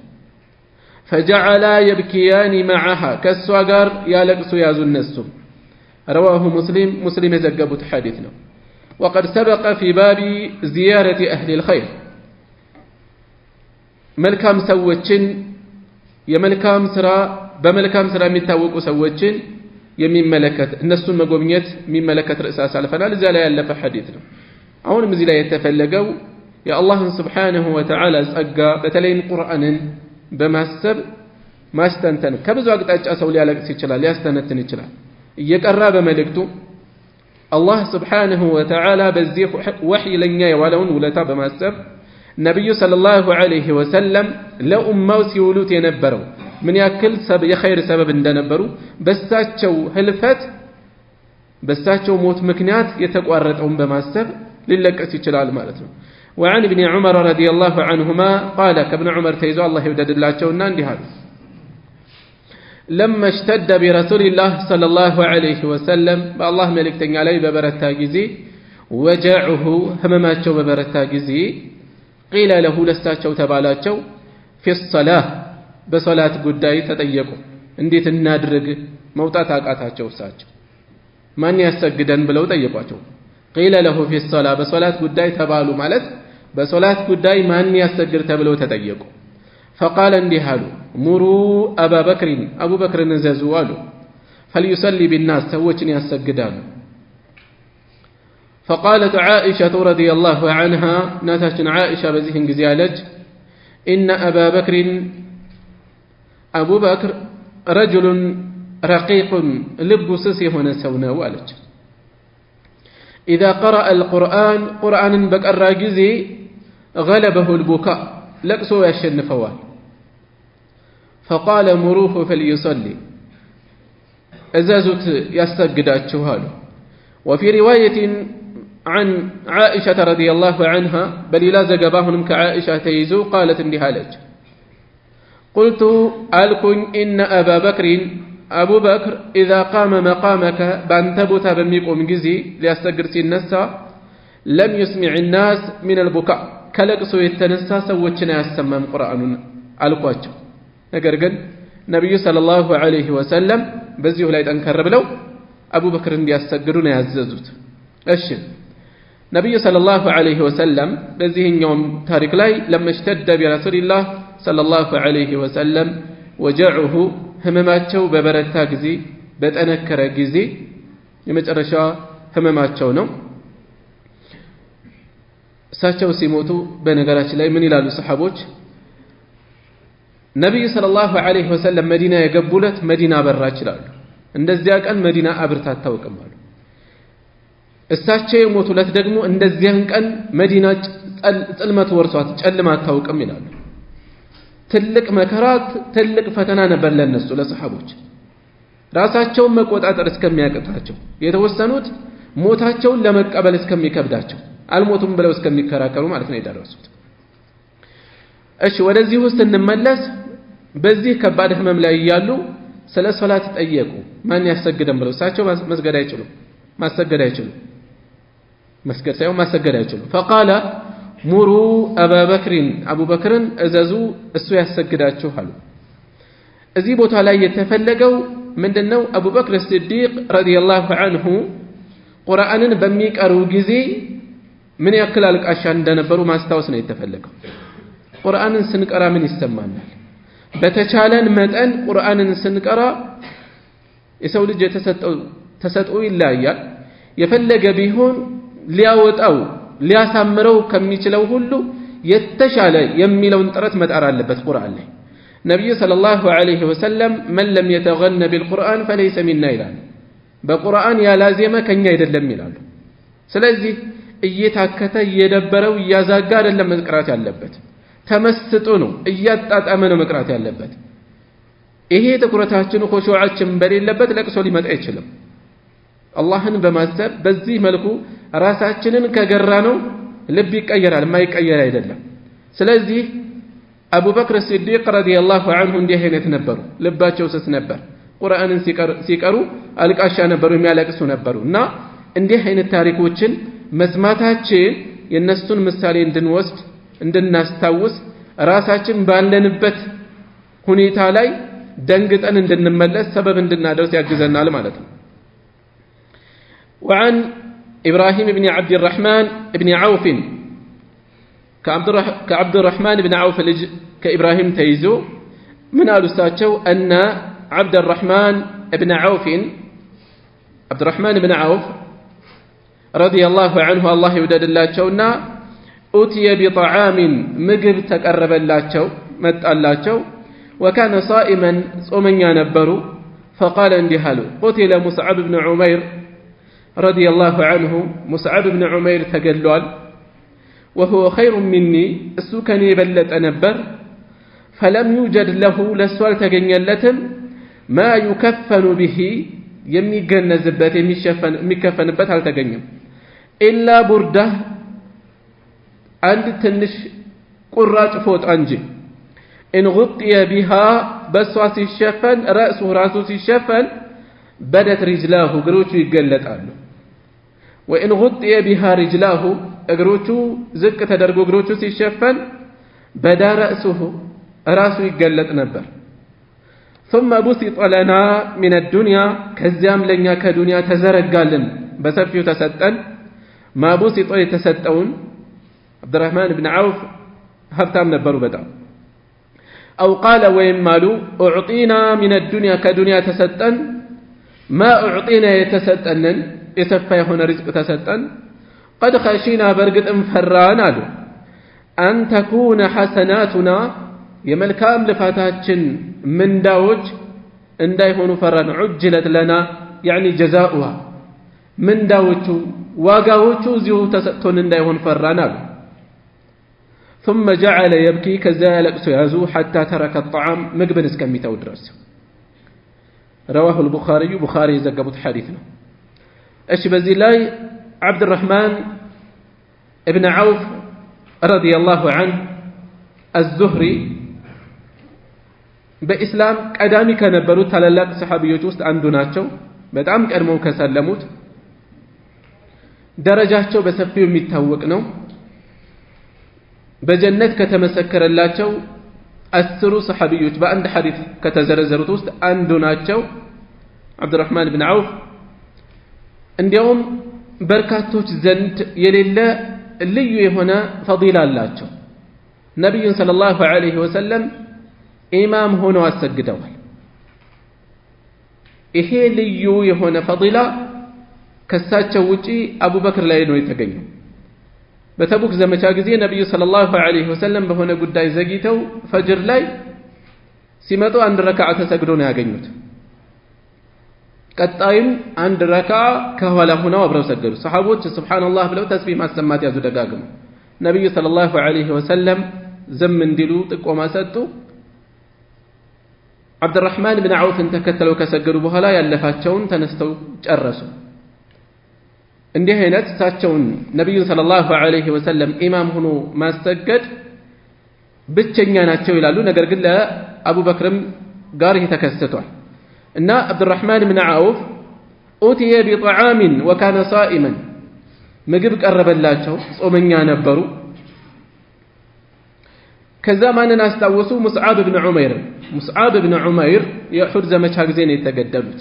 فجعلا يبكيان معها كسواغار يالكسو يازو النسو رواه مسلم يزغبت حديثنا وقد سبق في باب زيارة أهل الخير መልካም ሰዎችን የመልካም ስራ በመልካም ስራ የሚታወቁ ሰዎችን የሚመለከት እነሱን መጎብኘት የሚመለከት ርዕስ አሳልፈናል እዚያ ላይ ያለፈ ሐዲስ ነው አሁንም እዚህ ላይ የተፈለገው የአላህን Subhanahu Wa Ta'ala ጸጋ በተለይም ቁርአንን በማሰብ ማስተንተን ከብዙ አቅጣጫ ሰው ሊያለቅስ ይችላል ሊያስተነትን ይችላል እየቀራ በመልእክቱ አላህ Subhanahu Wa Ta'ala በዚህ ወህይ ለኛ የዋለውን ውለታ በማሰብ ነብዩ ሰለላሁ ዐለይሂ ወሰለም ለኡማው ሲውሉት የነበረው ምን ያክል የኸይር ሰበብ እንደነበሩ በሳቸው ህልፈት በሳቸው ሞት ምክንያት የተቋረጠውን በማሰብ ሊለቀስ ይችላል ማለት ነው وعن ابن عمر رضي الله عنهما قال كابن عمر تيزو الله يودد لاچونا እንዲሃሉ لما اشتد برسول الله صلى الله عليه وسلم بالله ملكتኛ ላይ በበረታ ጊዜ وجعه ህመማቸው በበረታ ጊዜ قيل له ለሳቸው ተባላቸው في الصلاه በሶላት ጉዳይ ተጠየቁ እንዴት እናድርግ መውጣት አቃታቸው እሳቸው ማን ያሰግደን ብለው ጠየቋቸው قيل له في الصلاه በሶላት ጉዳይ ተባሉ ማለት በሶላት ጉዳይ ማን ያሰግድ ተብለው ተጠየቁ فقال እንዲሃሉ مروا ابا بكر نززوا አሉ فليصلي بالناس ሰዎችን ያሰግዳሉ فقالت عائشة رضي الله عنها ناتشن عائشة بزيهن جزيالج إن أبو بكر رجل رقيق لب سسي هنا سونا والج إذا قرأ القرآن قرآن بقرا جزي غلبه البكاء لقسو يشن فوال فقال مروه فليصلي أزازت يستجد الشهال وفي رواية عن عائشة رضي الله عنها بل لا زقباهن كعائشة تيزو قالت اندهالج قلت ألكن إن أبو بكر إذا قام مقامك بانتبت بميقوم جزي ليستقرس النساء لم يسمع الناس من البكاء كالقسو يتنسى سوچنا يسمم قرآن ألقواج نقرقن نبي صلى الله عليه وسلم بزيه لا يتنكر بلو أبو بكر يستقرون يعززوت أشن نبي صلى الله عليه وسلم بزيه يوم تارك لاي لما اشتد برسول الله صلى الله عليه وسلم وجعه همماتشو ببرتا غزي بتنكر غزي የመጨረሻ ህመማቸው ነው እሳቸው ሲሞቱ በነገራችን ላይ ምን ይላሉ ሰሃቦች ነብዩ ሰለላሁ ዐለይሂ ወሰለም መዲና የገቡለት መዲና በራች ይላሉ እንደዚያ ቀን መዲና አብርታ አታውቅም አሉ እሳቸው የሞቱለት ደግሞ እንደዚያን ቀን መዲና ጽልመት ወርሷት ጨልማ አታውቅም ይላሉ ትልቅ መከራት ትልቅ ፈተና ነበር ለነሱ ለሰሃቦች ራሳቸውን መቆጣጠር እስከሚያቀጣቸው የተወሰኑት ሞታቸውን ለመቀበል እስከሚከብዳቸው አልሞቱም ብለው እስከሚከራከሩ ማለት ነው የደረሱት እሺ ወደዚህ ውስጥ እንመለስ በዚህ ከባድ ህመም ላይ ያሉ ስለ ሶላት ጠየቁ ማን ያሰግደን ብለው እሳቸው ማሰገድ አይችሉም መስገድ ሳይሆን ማሰገድ አይችሉም فقال مروا أبا بكر أبو بكر أزازو እሱ ያሰግዳችሁ አሉ እዚህ ቦታ ላይ የተፈለገው ምንድነው አቡ በክር ሲዲቅ ረዲየላሁ ዐንሁ ቁርአንን በሚቀሩ ጊዜ ምን ያክል አልቃሻ እንደነበሩ ማስታወስ ነው የተፈለገው ቁርአንን ስንቀራ ምን ይሰማናል በተቻለን መጠን ቁርአንን ስንቀራ የሰው ልጅ ተሰጥኦ ይለያያል የፈለገ ቢሆን ሊያወጣው ሊያሳምረው ከሚችለው ሁሉ የተሻለ የሚለውን ጥረት መጣር አለበት ቁርአን ላይ ነብዩ ሰለላሁ ዐለይሂ ወሰለም من لم يتغن بالقرآن فليس منا ይላሉ በቁርአን ያላዜመ ከኛ አይደለም ይላሉ ስለዚህ እየታከተ እየደበረው እያዛጋ አይደለም መቅራት ያለበት ተመስጦ ነው እያጣጣመ ነው መቅራት ያለበት ይሄ ትኩረታችን ኹሹዓችን በሌለበት ለቅሶ ሊመጣ አይችልም አላህን በማሰብ በዚህ መልኩ ራሳችንን ከገራ ነው ልብ ይቀየራል ማይቀየር አይደለም ስለዚህ አቡ በክር ሲዲቅ ረዲየላሁ ዐንሁ እንዲህ አይነት ነበሩ ልባቸው ስስ ነበር ቁርአንን ሲቀሩ አልቃሻ ነበሩ የሚያለቅሱ ነበሩና እንዲህ አይነት ታሪኮችን መስማታችን የነሱን ምሳሌ እንድንወስድ እንድናስታውስ ራሳችን ባለንበት ሁኔታ ላይ ደንግጠን እንድንመለስ ሰበብ እንድናደርስ ያግዘናል ማለት ነው وعن إبراهيم بن عبد الرحمن بن عوف كعبد الرحمن بن عوف كإبراهيم تيزو من ألساتشو أن عبد الرحمن بن عوف عبد الرحمن بن عوف رضي الله عنه الله يودد الله شونا أتي بطعام مقب تقرب الله شو مت الله شو وكان صائما صومن ينبرو فقال اندهالو قتل مصعب بن عمير رضي الله عنه مصعب بن عمير تقلوال وهو خير مني السكني بلت أنبر فلم يوجد له لسوال تقنيلتم ما يكفن به يميقن زبات يميكفن بات هل تقنيم إلا بردة عند تنش قراج فوت أنجي إن غطي بها بس واسي الشفن رأسه راسه الشفن بدت رجلاه قروش يقلت عنه وإن غطي بها رجلاه እግሮቹ ዝቅ ተደርጎ እግሮቹ ሲሸፈን بدا رأسه ራሱ ይገለጥ ነበር ثم بسط لنا من الدنيا ከዚያም ለኛ ከዱንያ ተዘረጋልን በሰፊው ተሰጠን ما بسط የተሰጠውን عبدالرحمن بن عوف ሀብታም ነበሩ በጣም أو قال وين مالو أعطينا من الدنيا كدنيا تسطن ما أعطينا يتسطنن يسفى هنا رزق تسطن قد خشينا برقد انفران أن تكون حسناتنا يملكام لفاتاتشن من داوج ان دايهون فران عجلت لنا يعني جزاؤها من داوجو واقاوجو زيو تسطن ان دايهون فران ثم جعل يبكي كذلك سيازو حتى ترك الطعام مقبنس كميته ودرس رواه البخاري بخاري زقبت حديثنا ايش بزيلاي عبد الرحمن ابن عوف رضي الله عنه الزهري بإسلام قدامي كنبروا تللاك صحابيوች ውስጥ አንዱ ናቸው በጣም ቀድመው ከሰለሙት ደረጃቸው በሰፊው የሚታወቅ ነው በጀነት ከተመሰከረላቸው 10 صحابيዎች በአንድ ሐዲስ ከተዘረዘሩት ውስጥ አንዱ ናቸው አብዱራህማን ኢብኑ አውፍ እንዲያውም በርካቶች ዘንድ የሌለ ልዩ የሆነ ፈዲላ አላቸው ነብዩን ሰለላሁ ዐለይሂ ወሰለም ኢማም ሆነው አሰግደዋል ይሄ ልዩ የሆነ ፈዲላ ከሳቸው ውጪ አቡበክር ላይ ነው የተገኘው በተቡክ ዘመቻ ጊዜ ነብዩ ሰለላሁ ዐለይሂ ወሰለም በሆነ ጉዳይ ዘግይተው ፈጅር ላይ ሲመጡ አንድ ረካዓ ተሰግዶ ነው ያገኙት ቀጣይም አንድ ረካዓ ከኋላ ሆነው አብረው ሰገዱ ሰሃቦች ሱብሃንአላህ ብለው ተስቢህ ማሰማት ያዙ ደጋግሞ ነብዩ ሰለላሁ ዐለይሂ ወሰለም ዝም እንዲሉ ጥቆማ ሰጡ አብዱራህማን ኢብኑ አውፍን ተከተለው ከሰገዱ በኋላ ያለፋቸውን ተነስተው ጨረሱ እንዲህ አይነት እሳቸውን ነብዩ ሰለላሁ ዐለይሂ ወሰለም ኢማም ሆኖ ማሰገድ ብቸኛ ናቸው ይላሉ ነገር ግን ለአቡበክርም ጋር ተከሰቷል እና አብዱራህማን ኢብኑ አውፍ ኡቲየ ቢጣዓም ወካነ ሷኢመን ምግብ ቀረበላቸው ጾመኛ ነበሩ ከዛ ማንን አስታወሱ ሙስዓብ ኢብኑ ዑመይር የኡሁድ ዘመቻ ጊዜ ነው የተገደሉት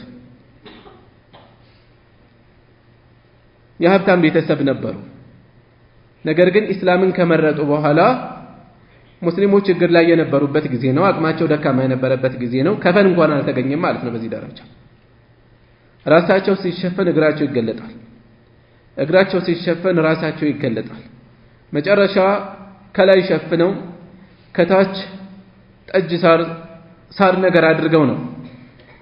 የሀብታም ቤተሰብ ነበሩ ነገር ግን እስላምን ከመረጡ በኋላ ሙስሊሞች ችግር ላይ የነበሩበት ጊዜ ነው አቅማቸው ደካማ የነበረበት ጊዜ ነው ከፈን እንኳን አልተገኘም ማለት ነው በዚህ ደረጃ ራሳቸው ሲሸፈን እግራቸው ሲሸፈን ራሳቸው ይገለጣል መጨረሻ ከላይ ሸፍነው ከታች ጠጅ ሳር ነገር አድርገው ነው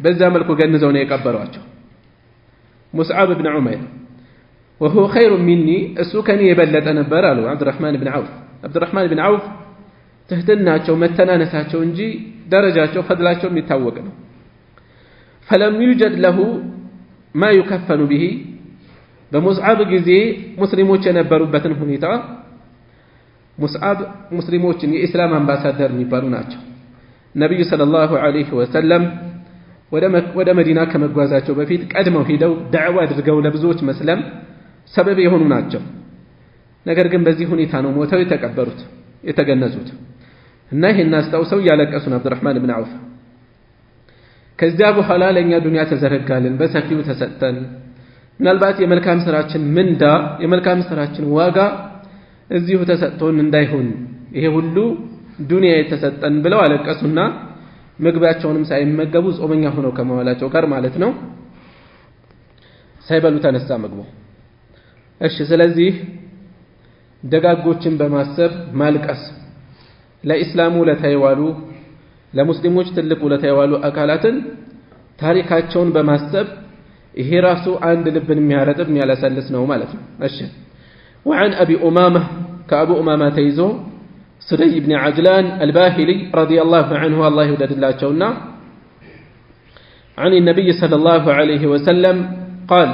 በዛ መልኩ ገንዘው ነው የቀበሯቸው ሙስዓብ ኢብኑ ዑመይር وهو خير مني እሱ ከኔ የበለጠ ነበር አሉ አብዱራህማን ኢብኑ ዐውፍ ትህትናቸው መተናነሳቸው እንጂ ደረጃቸው ፈድላቸው የሚታወቅ ነው فلم يوجد له ما يكفن به በሙስዓብ ጊዜ ሙስሊሞች የነበሩበትን ሁኔታ ሙስዓብ ሙስሊሞችን የኢስላም አምባሳደር የሚባሉ ናቸው ነብዩ ሰለላሁ ዐለይሂ ወሰለም ወደ መዲና ከመጓዛቸው በፊት ቀድመው ሄደው ዳዕዋ አድርገው ለብዙዎች መስለም ሰበብ የሆኑ ናቸው ነገር ግን በዚህ ሁኔታ ነው ሞተው የተቀበሩት የተገነዙት እና ይሄን አስታውሰው ያለቀሱ ነው አብዱራህማን ኢብኑ ዐውፍ ከዚያ በኋላ ለኛ ዱንያ ተዘረጋልን በሰፊው ተሰጠን ምናልባት የመልካም ስራችን ምንዳ የመልካም ስራችን ዋጋ እዚሁ ተሰጥቶን እንዳይሆን ይሄ ሁሉ ዱንያ የተሰጠን ብለው አለቀሱና ምግባቸውንም ሳይመገቡ ጾመኛ ሆነው ከመዋላቸው ጋር ማለት ነው ሳይበሉ ተነሳ ምግቡ እሺ ስለዚህ ደጋጎችን በማሰብ ማልቀስ ለኢስላሙ ለታይዋሉ ለሙስሊሞች ትልቁ ለታይዋሉ አካላትን ታሪካቸውን በማሰብ ይሄ ራሱ አንድ ልብን የሚያረጥብ የሚያለሰልስ ነው ማለት ነው እሺ وعن أبي أمامة كأبو أمامة تيزو سدي بن عجلان الباهلي رضي الله عنه الله يودد الله جونا عن النبي صلى الله عليه وسلم قال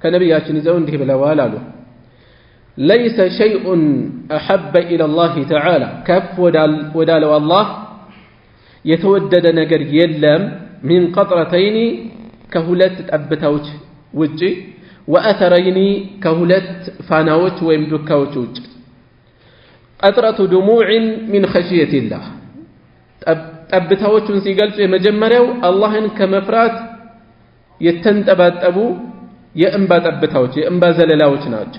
كنبي ياشنزون ده بلوالالو ليس شيء أحب إلى الله تعالى كف ودال الله يتودد نجر يلم من قطرتين كهلت أبتوج وجي وأثرين كهلت فاناوت ويمدكوت وجي قطرة دموع من خشية الله أبتوج سيقلت مجمريو الله كمفرات يتنتبات يأنبات أبتوج يأنبا زللاوج ناج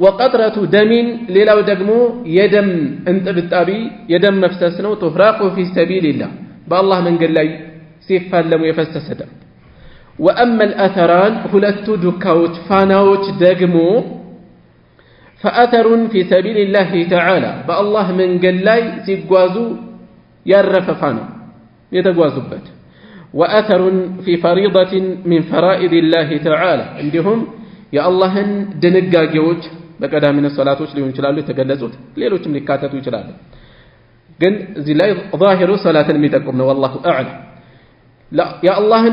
وقطرة دم ليلاو دقمو يدم انت بالتابي يدم مفسسنو تفراق في سبيل الله بالله من قال لي سيفا لم يفسس دم وأما الأثران هلت دكاوت فاناوت دقمو فأثر في سبيل الله تعالى بالله من قال لي سيقوازو يرف فانا يتقوازو بات وأثر في فريضة من فرائض الله تعالى عندهم يا الله دنقاقيوج بقدا من الصلاة ليون يشلالو يتقلزوت ليلوچم ሊካተቱ ይችላሉ ግን እዚህ ላይ ظاهر صلاة የሚጠቁም ነው والله اعلم لا يا الله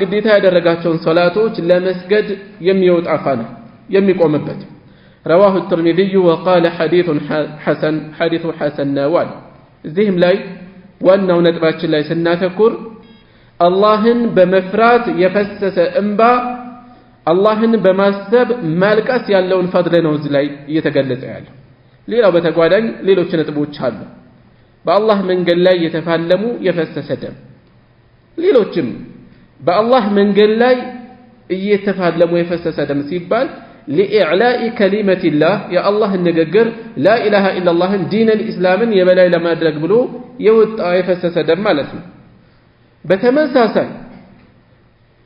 ግዴታ ያደረጋቸውን ሶላቶች ለመስገድ የሚወጣ ፋና የሚቆምበት رواه الترمذي وقال حديث حسن نوال እዚህም ላይ ዋናው ነጥባችን ላይ ስናተኩር አላህን በመፍራት የፈሰሰ እንባ አላህን በማሰብ ማልቀስ ያለውን ፈድል ነው እዚህ ላይ እየተገለጸ ያለው ሌላው በተጓዳኝ ሌሎች ነጥቦች አሉ በአላህ መንገድ ላይ የተፋለሙ የፈሰሰ ደም ሌሎችም በአላህ መንገድ ላይ እየተፋለሙ የፈሰሰ ደም ሲባል لإعلاء كلمة الله يا الله النججر لا إله إلا الله دين الإسلام يبلا لما أدرك بلو يوت يفسس دم مالته بتمساسا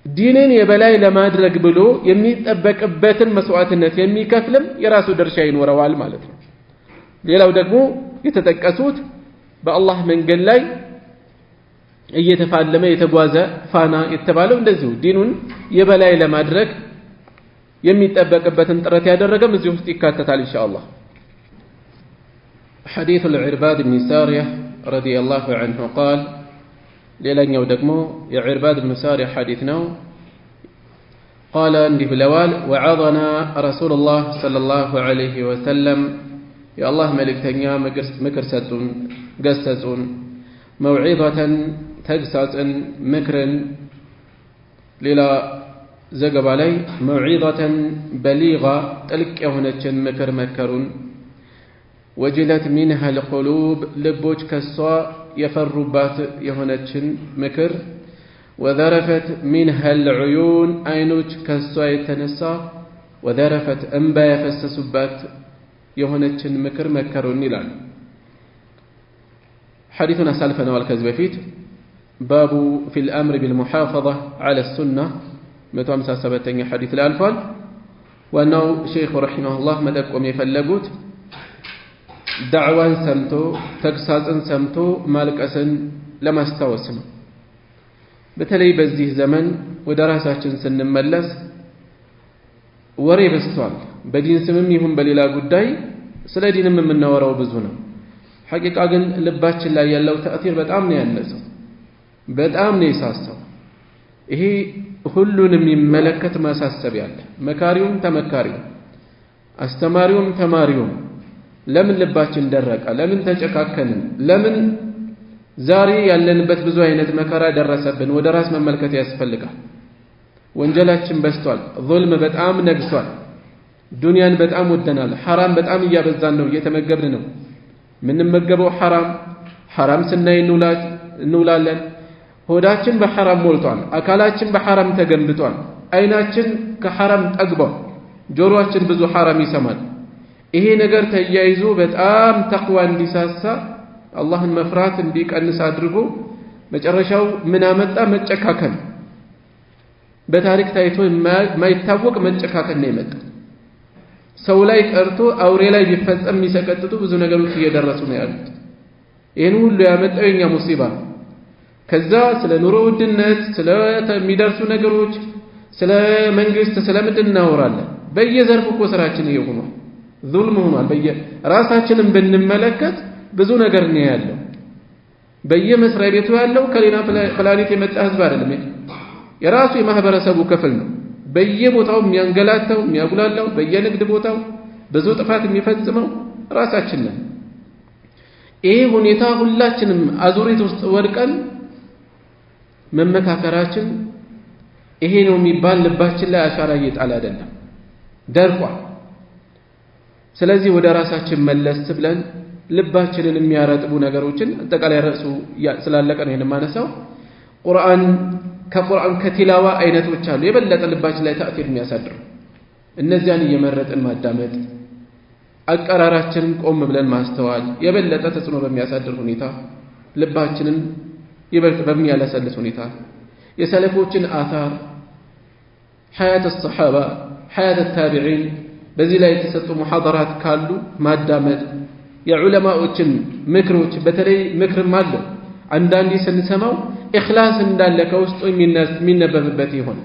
دينين يبلا لما أدرك بلو يميت أبك أبتن مسوعات الناس يمي كفلم يراسو درشين وروال مالته ليلو دقمو يتتكسوت بالله من قلي يتفعل لما يتقوازى فانا يتبالو ندزو دينون يبلا لما أدرك የሚጠበቅበትን ጥረት ያደረገም እዚህ ውስጥ ይካተታል ኢንሻአላህ حديث العرباد بن سارية رضي الله عنه قال ሌላኛው ደግሞ የዕርባድ بن سارية حديث ነው قال እንዲህ ብለዋል وعظنا رسول الله صلى الله عليه وسلم يا الله መልእክተኛ ምክር ሰጡን ገሰጹን موعظة ተግሳጽን ምክርን ሌላ ዘገባ ላይ መውዒዘተን በሊጋ ጥልቅ የሆነችን ምክር መከሩን። ወጅለት ሚንሃ ልቁሉብ ልቦች ከሷ የፈሩባት የሆነችን ምክር። ወዘረፈት ሚንሃ ልዑዩን አይኖች ከሷ የተነሳ ወዘረፈት እንባ የፈሰሱባት የሆነችን ምክር መከሩን ይላል። ሐዲሱን አሳልፈነዋል ከዚህ በፊት ባቡ ፊል አምር ቢልሙሓፈዛ ዐለ ሱና 157ኛ ሐዲስ ላይ አልፏል። ዋናው ሼኹ ረሒመሁላህ መጠቆም የፈለጉት ዳዕዋን ሰምቶ ተግሳጽን ሰምቶ ማልቀስን ለማስታወስ ነው። በተለይ በዚህ ዘመን ወደ ራሳችን ስንመለስ ወሬ በዝቷል። በዲን ስምም ይሁን በሌላ ጉዳይ ስለ ዲንም የምናወራው ብዙ ነው። ሐቂቃ ግን ልባችን ላይ ያለው ተእሲር በጣም ነው ያነሰው፣ በጣም ነው የሳሳው። ይሄ ሁሉንም የሚመለከት ማሳሰቢያ አለ። መካሪውም ተመካሪውም አስተማሪውም ተማሪውም ለምን ልባችን ደረቀ? ለምን ተጨካከንን? ለምን ዛሬ ያለንበት ብዙ አይነት መከራ ደረሰብን? ወደ ራስ መመልከት ያስፈልጋል። ወንጀላችን በዝቷል። ዙልም በጣም ነግሷል። ዱንያን በጣም ወደናል። ሐራም በጣም እያበዛን ነው፣ እየተመገብን ነው። ምንመገበው ሐራም ስናይ እንውላለን። ሆዳችን በሐራም ሞልቷል። አካላችን በሐራም ተገንብቷል። አይናችን ከሐራም ጠግቧል። ጆሮአችን ብዙ ሐራም ይሰማል። ይሄ ነገር ተያይዞ በጣም ተቅዋ እንዲሳሳ አላህን መፍራት እንዲቀንስ አድርጎ መጨረሻው ምን አመጣ? መጨካከን። በታሪክ ታይቶ የማይታወቅ መጨካከን ነው የመጣ። ሰው ላይ ቀርቶ አውሬ ላይ ቢፈጸም የሚሰቀጥጡ ብዙ ነገሮች እየደረሱ ነው ያሉት። ይህን ሁሉ ያመጣው የኛ ሙሲባ። ከዛ ስለ ኑሮ ውድነት ስለሚደርሱ ነገሮች ስለ መንግስት ስለምንድን እናወራለን? በየዘርፉ እኮ ስራችን ይሄ ሆኗል። ዙልም ሆኗል። ራሳችንን ብንመለከት ብዙ ነገር ነው ያለው። በየመስሪያ ቤቱ ያለው ከሌላ ፕላኔት የመጣ ህዝብ አይደለም። የራሱ የማህበረሰቡ ክፍል ነው። በየቦታው የሚያንገላታው የሚያጉላላው፣ በየንግድ ቦታው ብዙ ጥፋት የሚፈጽመው ራሳችን ነን። ይሄ ሁኔታ ሁላችንም አዙሪት ውስጥ ወድቀን መመካከራችን ይሄ ነው የሚባል ልባችን ላይ አሻራ እየጣለ አይደለም፣ ደርቋል። ስለዚህ ወደ ራሳችን መለስ ብለን ልባችንን የሚያረጥቡ ነገሮችን አጠቃላይ ርዕሱ ስላለቀ ነው ይሄን ማነሳው። ከቁርአን ከቲላዋ አይነቶች አሉ የበለጠ ልባችን ላይ ተእሲር የሚያሳድሩ። እነዚያን እየመረጥን ማዳመጥ፣ አቀራራችንን ቆም ብለን ማስተዋል የበለጠ ተጽዕኖ በሚያሳድር ሁኔታ ልባችንን ይበልጥ በሚያለሰልስ ሁኔታ የሰለፎችን አታር ሐያት الصحابة ሐያት التابعين በዚህ ላይ የተሰጡ ሙሐደራት ካሉ ማዳመጥ፣ የዑለማዎችን ምክሮች በተለይ ምክርም አለው አንዳንዴ ስንሰማው ኢኽላስ እንዳለ ከውስጡ የሚነበብበት ይሆን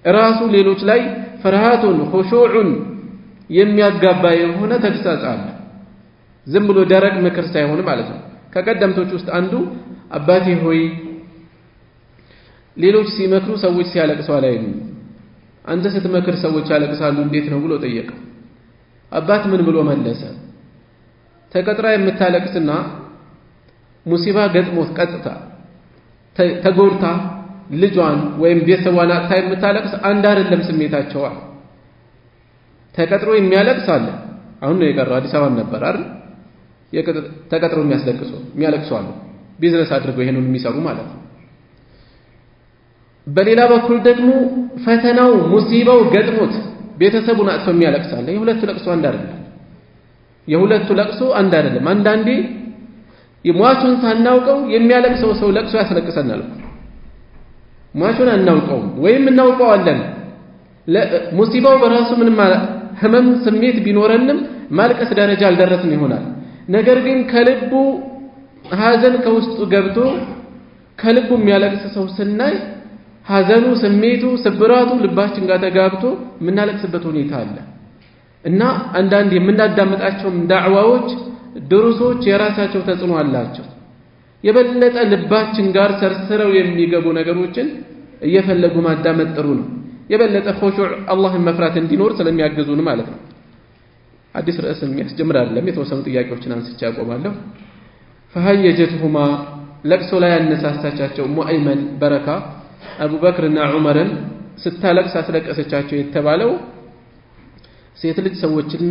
ራሱ ሌሎች ላይ ፍርሃቱን ኹሹዑን የሚያጋባ የሆነ ተግሳጽ አለ። ዝም ብሎ ደረቅ ምክር ሳይሆን ማለት ነው። ከቀደምቶች ውስጥ አንዱ አባቴ ሆይ ሌሎች ሲመክሩ ሰዎች ሲያለቅሱ አላየንም፣ አንተ ስትመክር ሰዎች ያለቅሳሉ እንዴት ነው ብሎ ጠየቀ። አባት ምን ብሎ መለሰ? ተቀጥራ የምታለቅስና ሙሲባ ገጥሞት ቀጥታ ተጎድታ ልጇን ወይም ቤተሰቧን አጥታ የምታለቅስ አንድ አይደለም ስሜታቸው። ተቀጥሮ የሚያለቅስ አለ። አሁን ነው የቀረው፣ አዲስ አበባ ነበር አይደል? ተቀጥሮ የሚያለቅሱ አሉ። ቢዝነስ አድርገው ይሄንን የሚሰሩ ማለት ነው። በሌላ በኩል ደግሞ ፈተናው ሙሲባው ገጥሞት ቤተሰቡን አጥቶ የሚያለቅስ አለ። የሁለቱ ለቅሶ አንድ አይደለም። አንዳንዴ የሟቹን ሳናውቀው የሚያለቅሰው ሰው ለቅሶ ያስለቅሰናል። ሟቹን አናውቀውም ወይም እናውቀዋለን። ሙሲባው በራሱ ምንም ህመም ስሜት ቢኖረንም ማልቀስ ደረጃ አልደረስም ይሆናል። ነገር ግን ከልቡ ሐዘን ከውስጡ ገብቶ ከልቡ የሚያለቅስ ሰው ስናይ ሐዘኑ ስሜቱ ስብራቱ ልባችን ጋር ተጋብቶ የምናለቅስበት ሁኔታ አለ እና አንዳንድ የምናዳምጣቸው ዳዕዋዎች ድሩሶች የራሳቸው ተጽዕኖ አላቸው። የበለጠ ልባችን ጋር ሰርስረው የሚገቡ ነገሮችን እየፈለጉ ማዳመጥ ጥሩ ነው። የበለጠ ኹሹዕ አላህን መፍራት እንዲኖር ስለሚያግዙን ማለት ነው። አዲስ ርዕስ የሚያስጀምር አይደለም። የተወሰኑ ጥያቄዎችን አንስቼ አቆማለሁ። ፈሀየጀትሁማ ለቅሶ ላይ ያነሳሳቻቸው ሙአይመን በረካ አቡበክርና ዑመርን ስታለቅስ አስለቀሰቻቸው የተባለው ሴት ልጅ ሰዎችን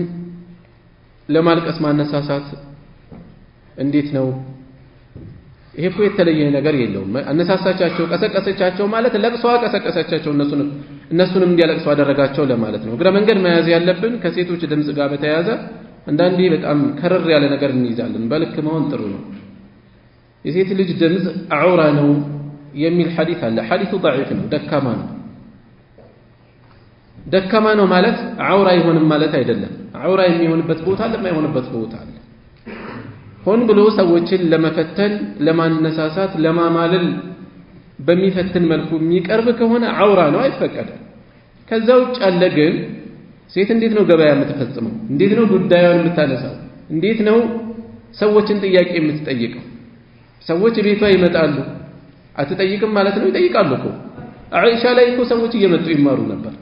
ለማልቀስ ማነሳሳት እንዴት ነው? ይሄ እኮ የተለየ ነገር የለውም። አነሳሳቻቸው ቀሰቀሰቻቸው ማለት ለቅሷ ቀሰቀሰቻቸው እነሱንም እንዲያለቅሱ አደረጋቸው ለማለት ነው። እግረ መንገድ መያዝ ያለብን ከሴቶች ድምጽ ጋር በተያያዘ አንዳንዴ በጣም ከረር ያለ ነገር እንይዛለን። በልክ መሆን ጥሩ ነው። የሴት ልጅ ድምጽ አውራ ነው የሚል ሐዲስ አለ። ሐዲሱ ضعيف ነው፣ ደካማ ነው። ደካማ ነው ማለት አውራ አይሆንም ማለት አይደለም። አውራ የሚሆንበት ቦታ አለ፣ የማይሆንበት ቦታ አለ። ሆን ብሎ ሰዎችን ለመፈተን፣ ለማነሳሳት፣ ለማማለል በሚፈትን መልኩ የሚቀርብ ከሆነ አውራ ነው፣ አይፈቀድም። ከዛ ውጭ ያለ ግን ሴት እንዴት ነው ገበያ የምትፈጽመው? እንዴት ነው ጉዳዩን የምታነሳው? እንዴት ነው ሰዎችን ጥያቄ የምትጠይቀው? ሰዎች ቤቷ ይመጣሉ፣ አትጠይቅም ማለት ነው? ይጠይቃሉ እኮ። አይሻ ላይ እኮ ሰዎች እየመጡ ይማሩ ነበር።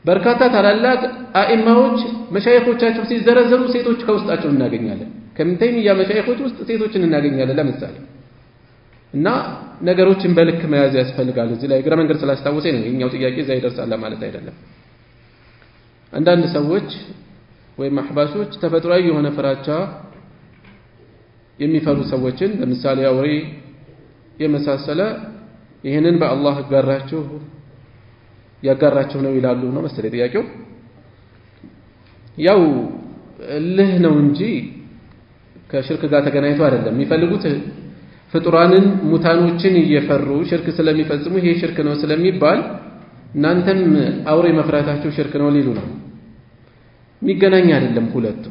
በርካታ ታላላቅ አኢማዎች መሻይኾቻቸው ሲዘረዘሩ ሴቶች ከውስጣቸው እናገኛለን። ከኢብኑ ተይሚያ መሻይኾች ውስጥ ሴቶችን እናገኛለን ለምሳሌ። እና ነገሮችን በልክ መያዝ ያስፈልጋል። እዚህ ላይ እግረ መንገድ ስላስታወሰኝ ነው። የኛው ጥያቄ እዛ ይደርሳል ማለት አይደለም። አንዳንድ ሰዎች ወይም አህባሾች ተፈጥሯዊ የሆነ ፍራቻ የሚፈሩ ሰዎችን ለምሳሌ አውሬ የመሳሰለ ይህንን በአላህ ያጋራቸው ነው ይላሉ ነው መሰለኝ ጥያቄው። ያው እልህ ነው እንጂ ከሽርክ ጋር ተገናኝቶ አይደለም። የሚፈልጉት ፍጡራንን ሙታኖችን እየፈሩ ሽርክ ስለሚፈጽሙ ይሄ ሽርክ ነው ስለሚባል እናንተም አውሬ መፍራታችሁ ሽርክ ነው ሊሉ ነው። የሚገናኝ አይደለም ሁለቱ።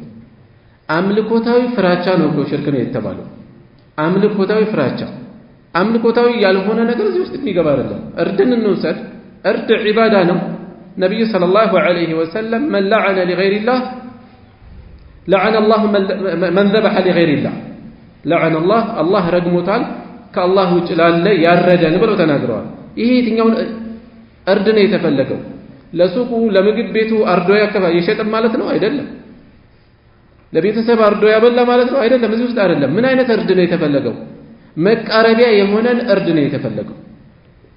አምልኮታዊ ፍራቻ ነው እኮ ሽርክ ነው የተባለው። አምልኮታዊ ፍራቻ፣ አምልኮታዊ ያልሆነ ነገር እዚህ ውስጥ የሚገባ አይደለም። እርድን እንውሰድ። እርድ ዒባዳ ነው። ነቢዩ ሰለላሁ ዐለይሂ ወሰለም መን ለዐነ ሊገይሪላህ ለዐነ አላሁ መን ዘበሐ ሊገይሪላህ ለዐነ አላህ ረግሞታል ከአላህ ውጭ ላለ ያረደን ብለው ተናግረዋል። ይሄ የትኛውን እርድ ነው የተፈለገው? ለሱቁ ለምግብ ቤቱ አርዶ የሸጠም ማለት ነው አይደለም። ለቤተሰብ አርዶ ያበላ ማለት ነው አይደለም። እዚህ ውስጥ አይደለም። ምን አይነት እርድ ነው የተፈለገው? መቃረቢያ የሆነን እርድ ነው የተፈለገው።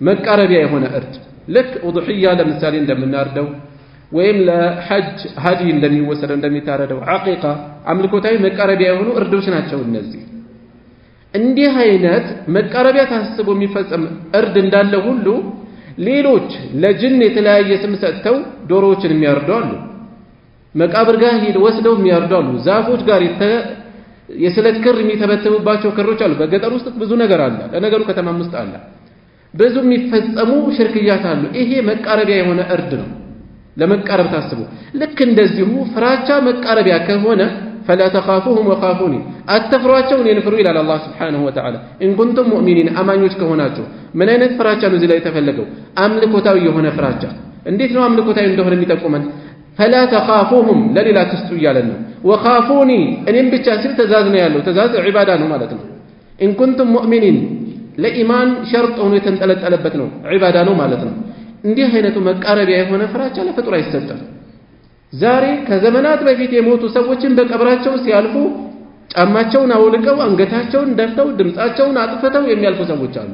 መቃረቢያ የሆነ እርድ ልክ ኡድሕያ ለምሳሌ እንደምናርደው ወይም ለሐጅ ሀዲ እንደሚወሰደው እንደሚታረደው ዓቂቃ አምልኮታዊ መቃረቢያ የሆኑ እርዶች ናቸው እነዚህ። እንዲህ አይነት መቃረቢያ ታስቦ የሚፈጸም እርድ እንዳለ ሁሉ ሌሎች ለጅን የተለያየ ስም ሰጥተው ዶሮዎችን የሚያርዱ አሉ። መቃብር ጋር ሄደው ወስደው የሚያርዱ አሉ። ዛፎች ጋር የስለት ክር የሚተበተቡባቸው ክሮች አሉ። በገጠር ውስጥ ብዙ ነገር አለ። ለነገሩ ከተማም ውስጥ አለ። ብዙ የሚፈጸሙ ሽርክያት አሉ። ይሄ መቃረቢያ የሆነ እርድ ነው፣ ለመቃረብ ታስቡ። ልክ እንደዚሁ ፍራቻ መቃረቢያ ከሆነ ፈላ ተኻፉሁም ወኻፉኒ አትፍሯቸው እኔን ፍሩ ይላል አላህ ሱብሓነሁ ወተዓላ። ኢን ኩንቱም ሙእሚኒን አማኞች ከሆናችሁ። ምን አይነት ፍራቻ ነው እዚህ ላይ የተፈለገው? አምልኮታዊ የሆነ ፍራቻ። እንዴት ነው አምልኮታዊ እንደሆነ የሚጠቁመን? ፈላ ተኻፉሁም ለሌላ ትስጡ እያለን ነው። ወኻፉኒ እኔም ብቻ ሲል ትእዛዝ ነው ያለው። ትእዛዝ ዒባዳ ነው ማለት ነው። ኢን ኩንቱም ሙእሚኒን ለኢማን ሸርጥ ሆኖ የተንጠለጠለበት ነው፣ ዒባዳ ነው ማለት ነው። እንዲህ አይነቱ መቃረቢያ የሆነ ፍራቻ ለፍጡር አይሰጥም። ዛሬ ከዘመናት በፊት የሞቱ ሰዎችን በቀብራቸው ሲያልፉ ጫማቸውን አውልቀው አንገታቸውን ደፍተው ድምፃቸውን አጥፍተው የሚያልፉ ሰዎች አሉ።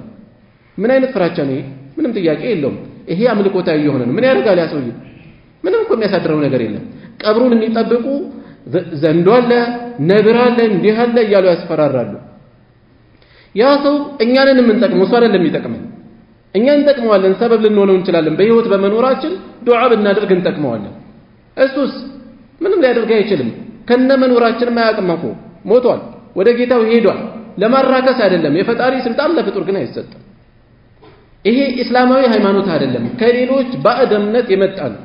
ምን አይነት ፍራቻ ነው ይሄ? ምንም ጥያቄ የለውም። ይሄ አምልኮታዊ የሆነ ነው። ምን ያደርጋል ያ ሰውዬ? ምንም እኮ የሚያሳድረው ነገር የለም። ቀብሩን የሚጠብቁ ዘንዶ አለ፣ ነብር አለ፣ እንዲህ አለ እያሉ ያስፈራራሉ። ያ ሰው እኛንን የምንጠቅመው እሱ አይደለም የሚጠቅመን። እኛ እንጠቅመዋለን፣ ሰበብ ልንሆነው እንችላለን። በህይወት በመኖራችን ዱዓ ብናደርግ እንጠቅመዋለን። እሱስ ምንም ሊያደርግ አይችልም። ከነ መኖራችንም አያውቅም እኮ ሞቷል፣ ወደ ጌታው ሄዷል። ለማራከስ አይደለም። የፈጣሪ ስልጣን ለፍጡር ግን አይሰጥም። ይሄ እስላማዊ ሃይማኖት አይደለም፣ ከሌሎች ባዕድ እምነት የመጣ ነው።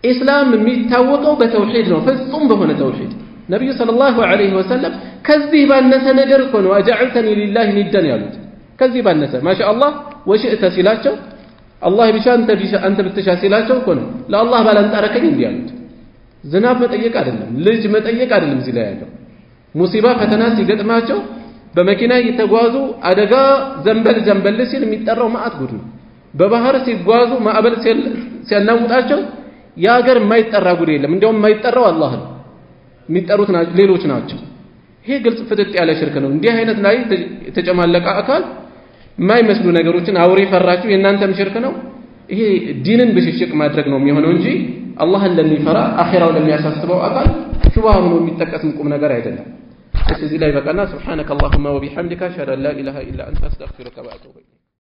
ኢስላም የሚታወቀው በተውሂድ ነው፣ ፍጹም በሆነ ተውሂድ። ነብዩ ሰለላሁ ዐለይሂ ወሰለም ከዚህ ባነሰ ነገር እኮ ነው አጀዐልተኒ ሊላሂ ኒደን ያሉት። ከዚህ ባነሰ ማሻአላህ ወሽእተ ሲላቸው አላህ ቢሻ አንተ ብትሻ ሲላቸው እኮ ነው ለአላህ ባላንጣረከኝ እንዲህ ያሉት። ዝናብ መጠየቅ አይደለም፣ ልጅ መጠየቅ አይደለም። እዚህ ላይ ያለው ሙሲባ ፈተና ሲገጥማቸው በመኪና እየተጓዙ አደጋ ዘንበል ሲል የሚጠራው ማአት ጉድ ነው። በባህር ሲጓዙ ማዕበል ሲያናውጣቸው የሀገር የማይጠራ ጉድ የለም። እንዲያውም የማይጠራው አላህ ነው፣ የሚጠሩት ሌሎች ናቸው። ይሄ ግልጽ ፍጥጥ ያለ ሽርክ ነው። እንዲህ አይነት ላይ የተጨማለቀ አካል የማይመስሉ ነገሮችን አውሬ ፈራችሁ የእናንተም ሽርክ ነው። ይሄ ዲንን ብሽሽቅ ማድረግ ነው የሚሆነው እንጂ አላህን ለሚፈራ አኺራው ለሚያሳስበው አካል ሹብሃ ሆኖ የሚጠቀስም ቁም ነገር አይደለም። እዚህ ላይ በቃና ሱብሃነከ አላሁመ ወቢሐምዲከ አሽሀዱ አን ላ ኢላሃ ኢላ አንተ አስተግፊሩከ ወአቱቡ ኢለይክ